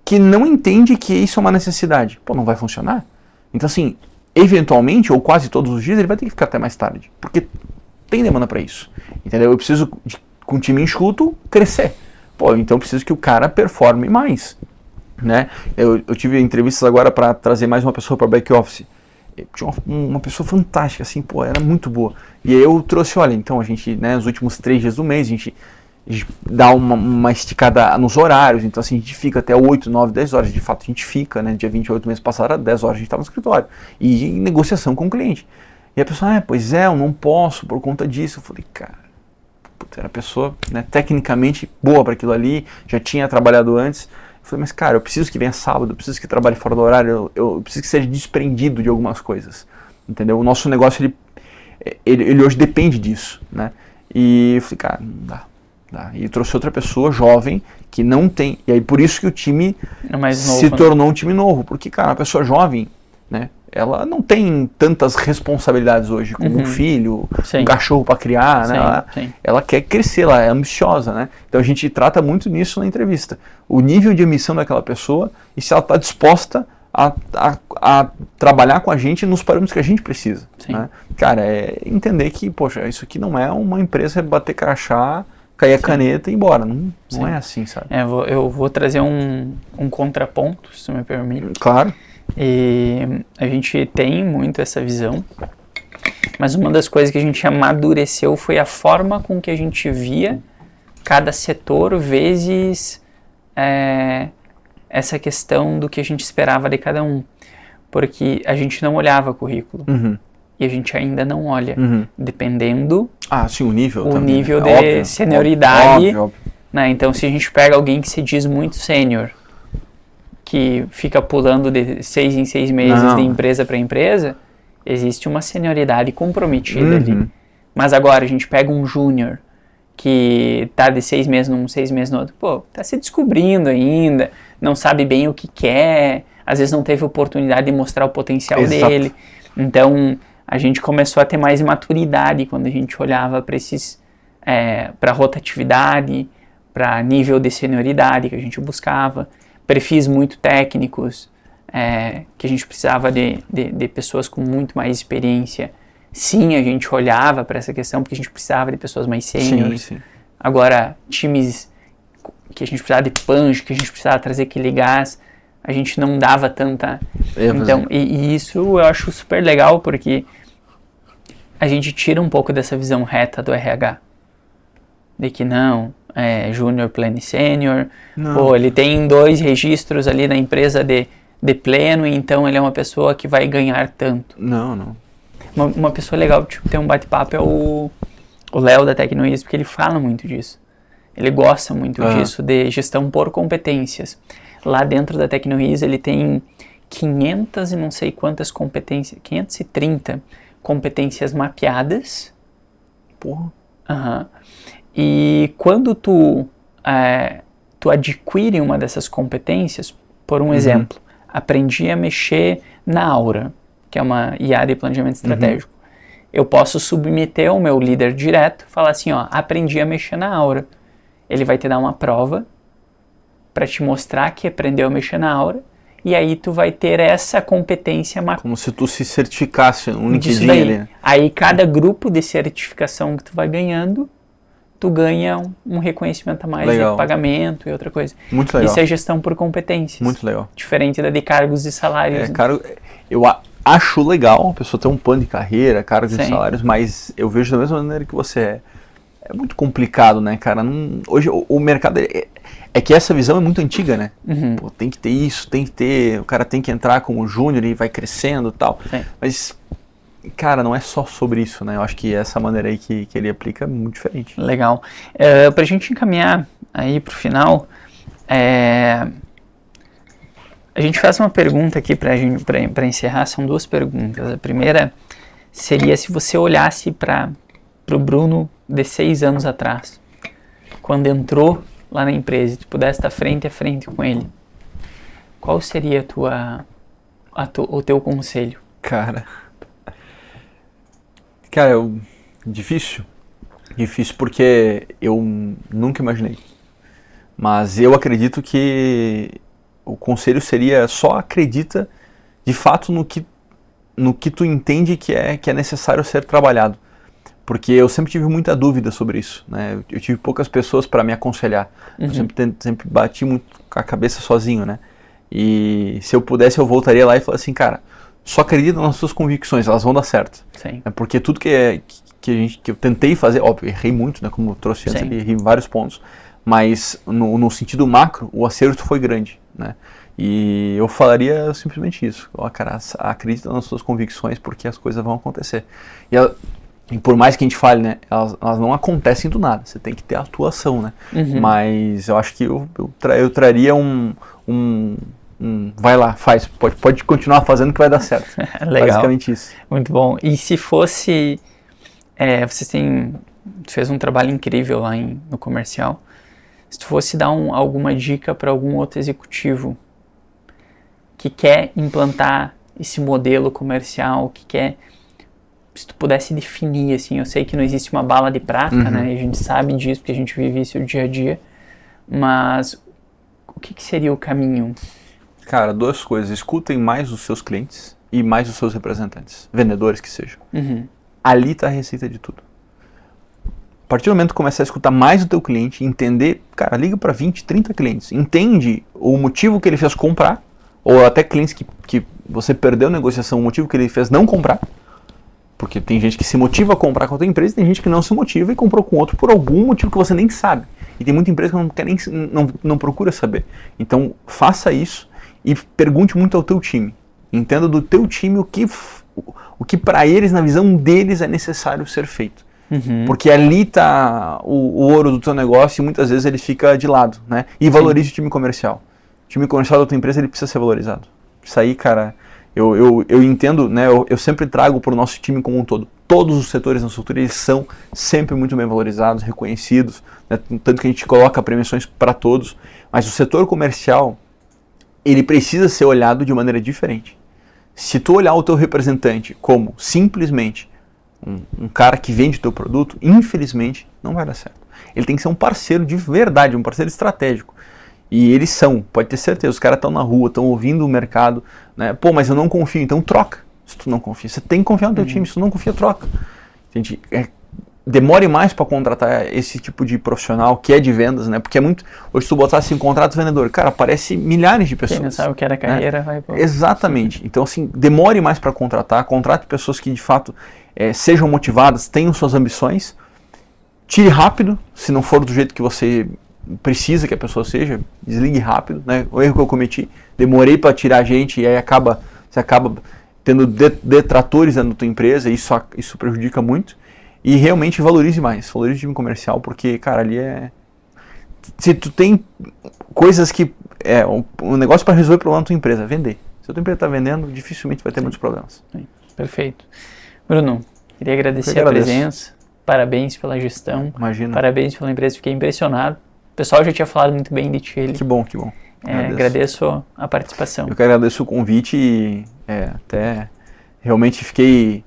A: que não entende que isso é uma necessidade? Não vai funcionar. Então, assim, eventualmente, ou quase todos os dias, ele vai ter que ficar até mais tarde. Porque tem demanda para isso. Entendeu? Eu preciso, com um time enxuto, crescer. Então eu preciso que o cara performe mais. Né? Eu tive entrevistas agora para trazer mais uma pessoa para back office. Tinha uma pessoa fantástica, assim, era muito boa. E aí eu trouxe, olha, então a gente, né, nos últimos 3 dias do mês, a gente dá uma esticada nos horários, então assim, a gente fica até 8, 9, 10 horas, de fato a gente fica, né, dia 28 mês passado, 10 horas a gente estava no escritório, e em negociação com o cliente. E a pessoa, pois eu não posso por conta disso. Eu falei, cara, putz, era pessoa, né, tecnicamente boa para aquilo ali, já tinha trabalhado antes. Eu falei, mas cara, eu preciso que venha sábado, eu preciso que trabalhe fora do horário, eu preciso que seja desprendido de algumas coisas, entendeu? O nosso negócio, ele hoje depende disso, né? E eu falei, cara, não dá. E eu trouxe outra pessoa jovem que não tem, e aí por isso que o time se tornou um time novo, porque, cara, uma pessoa jovem, né, ela não tem tantas responsabilidades hoje, como um filho, um cachorro para criar, né? Ela quer crescer, ela é ambiciosa, né? Então a gente trata muito nisso na entrevista. O nível de ambição daquela pessoa e se ela está disposta a trabalhar com a gente nos parâmetros que a gente precisa, né? Cara, é entender que, poxa, isso aqui não é uma empresa bater crachá, cair a caneta e ir embora. Não é assim, sabe?
B: Eu vou trazer um contraponto, se me permite.
A: Claro.
B: E a gente tem muito essa visão, mas uma das coisas que a gente amadureceu foi a forma com que a gente via cada setor vezes essa questão do que a gente esperava de cada um, porque a gente não olhava currículo e a gente ainda não olha, dependendo
A: sim, o nível
B: de
A: óbvio,
B: senioridade,
A: óbvio.
B: Né? Então se a gente pega alguém que se diz muito sênior, que fica pulando de 6 em 6 meses de empresa para empresa, existe uma senioridade comprometida ali. Mas agora a gente pega um júnior que tá de 6 meses num, 6 meses no outro, tá se descobrindo ainda, não sabe bem o que quer, às vezes não teve oportunidade de mostrar o potencial dele. Então a gente começou a ter mais maturidade quando a gente olhava para esses, para rotatividade, para nível de senioridade que a gente buscava, perfis muito técnicos, que a gente precisava de pessoas com muito mais experiência. Sim, a gente olhava para essa questão porque a gente precisava de pessoas mais sêniores.
A: Sim.
B: Agora, times que a gente precisava de punch, que a gente precisava trazer aquele gás, a gente não dava tanta... Então, e isso eu acho super legal porque a gente tira um pouco dessa visão reta do RH. De que não... júnior, pleno e sênior, ele tem 2 registros ali na empresa de pleno, então ele é uma pessoa que vai ganhar tanto.
A: Não.
B: Uma pessoa legal, tipo, ter um bate-papo é o Léo da Tecnoiz, porque ele fala muito disso. Ele gosta muito disso, de gestão por competências. Lá dentro da Tecnoiz ele tem 500 e não sei quantas competências, 530 competências mapeadas.
A: Porra.
B: E quando tu adquire uma dessas competências, por um exemplo, aprendi a mexer na Aura, que é uma IA de planejamento estratégico. Eu posso submeter ao meu líder direto, falar assim, aprendi a mexer na Aura. Ele vai te dar uma prova para te mostrar que aprendeu a mexer na Aura, e aí tu vai ter essa competência mapeada.
A: Como se tu se certificasse um LinkedIn ali.
B: Aí cada grupo de certificação que tu vai ganhando, tu ganha um reconhecimento a mais de pagamento e outra coisa.
A: Muito legal.
B: Isso é gestão por competências.
A: Muito legal.
B: Diferente da de cargos e salários.
A: Eu acho legal a pessoa ter um plano de carreira, cargos e salários, mas eu vejo da mesma maneira que você é. É muito complicado, né, cara? Hoje o mercado... É que essa visão é muito antiga, né? Tem que ter isso, tem que ter... O cara tem que entrar como júnior e vai crescendo e tal. Mas... Cara, não é só sobre isso, né? Eu acho que essa maneira aí que ele aplica é muito diferente.
B: Legal. Pra gente encaminhar aí pro final, a gente faz uma pergunta aqui pra encerrar, são 2 perguntas. A primeira seria se você olhasse pro Bruno de 6 anos atrás, quando entrou lá na empresa, e tu pudesse estar frente a frente com ele, qual seria o teu conselho?
A: Cara, difícil porque eu nunca imaginei, mas eu acredito que o conselho seria só acredita de fato no que tu entende que é necessário ser trabalhado, porque eu sempre tive muita dúvida sobre isso, né? Eu tive poucas pessoas para me aconselhar, eu sempre bati muito com a cabeça sozinho, né? E se eu pudesse eu voltaria lá e falaria assim, cara, só acredita nas suas convicções, elas vão dar certo.
B: Sim.
A: Porque tudo que eu tentei fazer, óbvio, errei muito, né, como eu trouxe antes, errei em vários pontos, mas no sentido macro, o acerto foi grande, né? E eu falaria simplesmente isso, cara, acredita nas suas convicções porque as coisas vão acontecer. E por mais que a gente fale, né, elas não acontecem do nada, você tem que ter atuação, né? Mas eu acho que eu traria vai lá, faz, pode continuar fazendo que vai dar certo.
B: Legal.
A: Basicamente isso.
B: Muito bom. E se fosse, vocês fez um trabalho incrível lá no comercial, se tu fosse dar alguma dica para algum outro executivo que quer implantar esse modelo comercial, se tu pudesse definir, assim, eu sei que não existe uma bala de prata, né, e a gente sabe disso porque a gente vive isso dia a dia, mas o que seria o caminho?
A: Cara, 2 coisas, escutem mais os seus clientes e mais os seus representantes, vendedores que sejam. Ali está a receita de tudo. A partir do momento que começar a escutar mais o teu cliente, entender, cara, liga para 20, 30 clientes, entende o motivo que ele fez comprar, ou até clientes que você perdeu a negociação, o motivo que ele fez não comprar, porque tem gente que se motiva a comprar com a tua empresa e tem gente que não se motiva e comprou com outro por algum motivo que você nem sabe. E tem muita empresa que não procura saber. Então, faça isso e pergunte muito ao teu time. Entenda do teu time o que para eles, na visão deles, é necessário ser feito. Porque ali está o ouro do teu negócio e muitas vezes ele fica de lado, né? E valorize o time comercial. O time comercial da tua empresa, ele precisa ser valorizado. Isso aí, cara, eu entendo, né? Eu sempre trago para o nosso time como um todo. Todos os setores na estrutura, eles são sempre muito bem valorizados, reconhecidos, né? Tanto que a gente coloca premiações para todos. Mas o setor comercial, ele precisa ser olhado de maneira diferente. Se tu olhar o teu representante como simplesmente um cara que vende o teu produto, infelizmente não vai dar certo. Ele tem que ser um parceiro de verdade, um parceiro estratégico. E eles são, pode ter certeza, os caras estão na rua, estão ouvindo o mercado, né? Pô, mas eu não confio, então troca. Se tu não confia, você tem que confiar no teu time, se tu não confia, troca. Gente, demore mais para contratar esse tipo de profissional que é de vendas, né? Porque é muito, hoje se tu botar assim, contrato vendedor, cara, aparece milhares de pessoas.
B: Quem não sabe o que era carreira, né? Vai pro...
A: Exatamente. Então assim, demore mais para contratar, contrate pessoas que de fato sejam motivadas, tenham suas ambições, tire rápido, se não for do jeito que você precisa que a pessoa seja, desligue rápido, né? O erro que eu cometi, demorei para tirar a gente e aí você acaba tendo detratores dentro da tua empresa, e isso prejudica muito. E realmente valorize o time comercial, porque, cara, ali se tu tem coisas que um negócio para resolver o problema da tua empresa, vender. Se a tua empresa está vendendo, dificilmente vai ter muitos problemas.
B: Sim. Perfeito. Bruno, queria agradecer a presença, parabéns pela gestão,
A: Imagina.
B: Parabéns pela empresa, fiquei impressionado. O pessoal já tinha falado muito bem de ti.
A: Que bom.
B: Agradeço a participação.
A: Eu que agradeço o convite e até realmente fiquei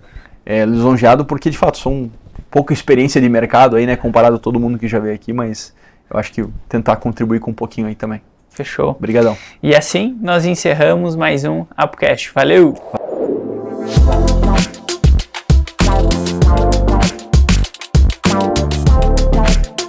A: lisonjeado, porque de fato sou pouca experiência de mercado aí, né, comparado a todo mundo que já veio aqui, mas eu acho que tentar contribuir com um pouquinho aí também.
B: Fechou.
A: Obrigadão.
B: E assim nós encerramos mais um ApoCast. Valeu!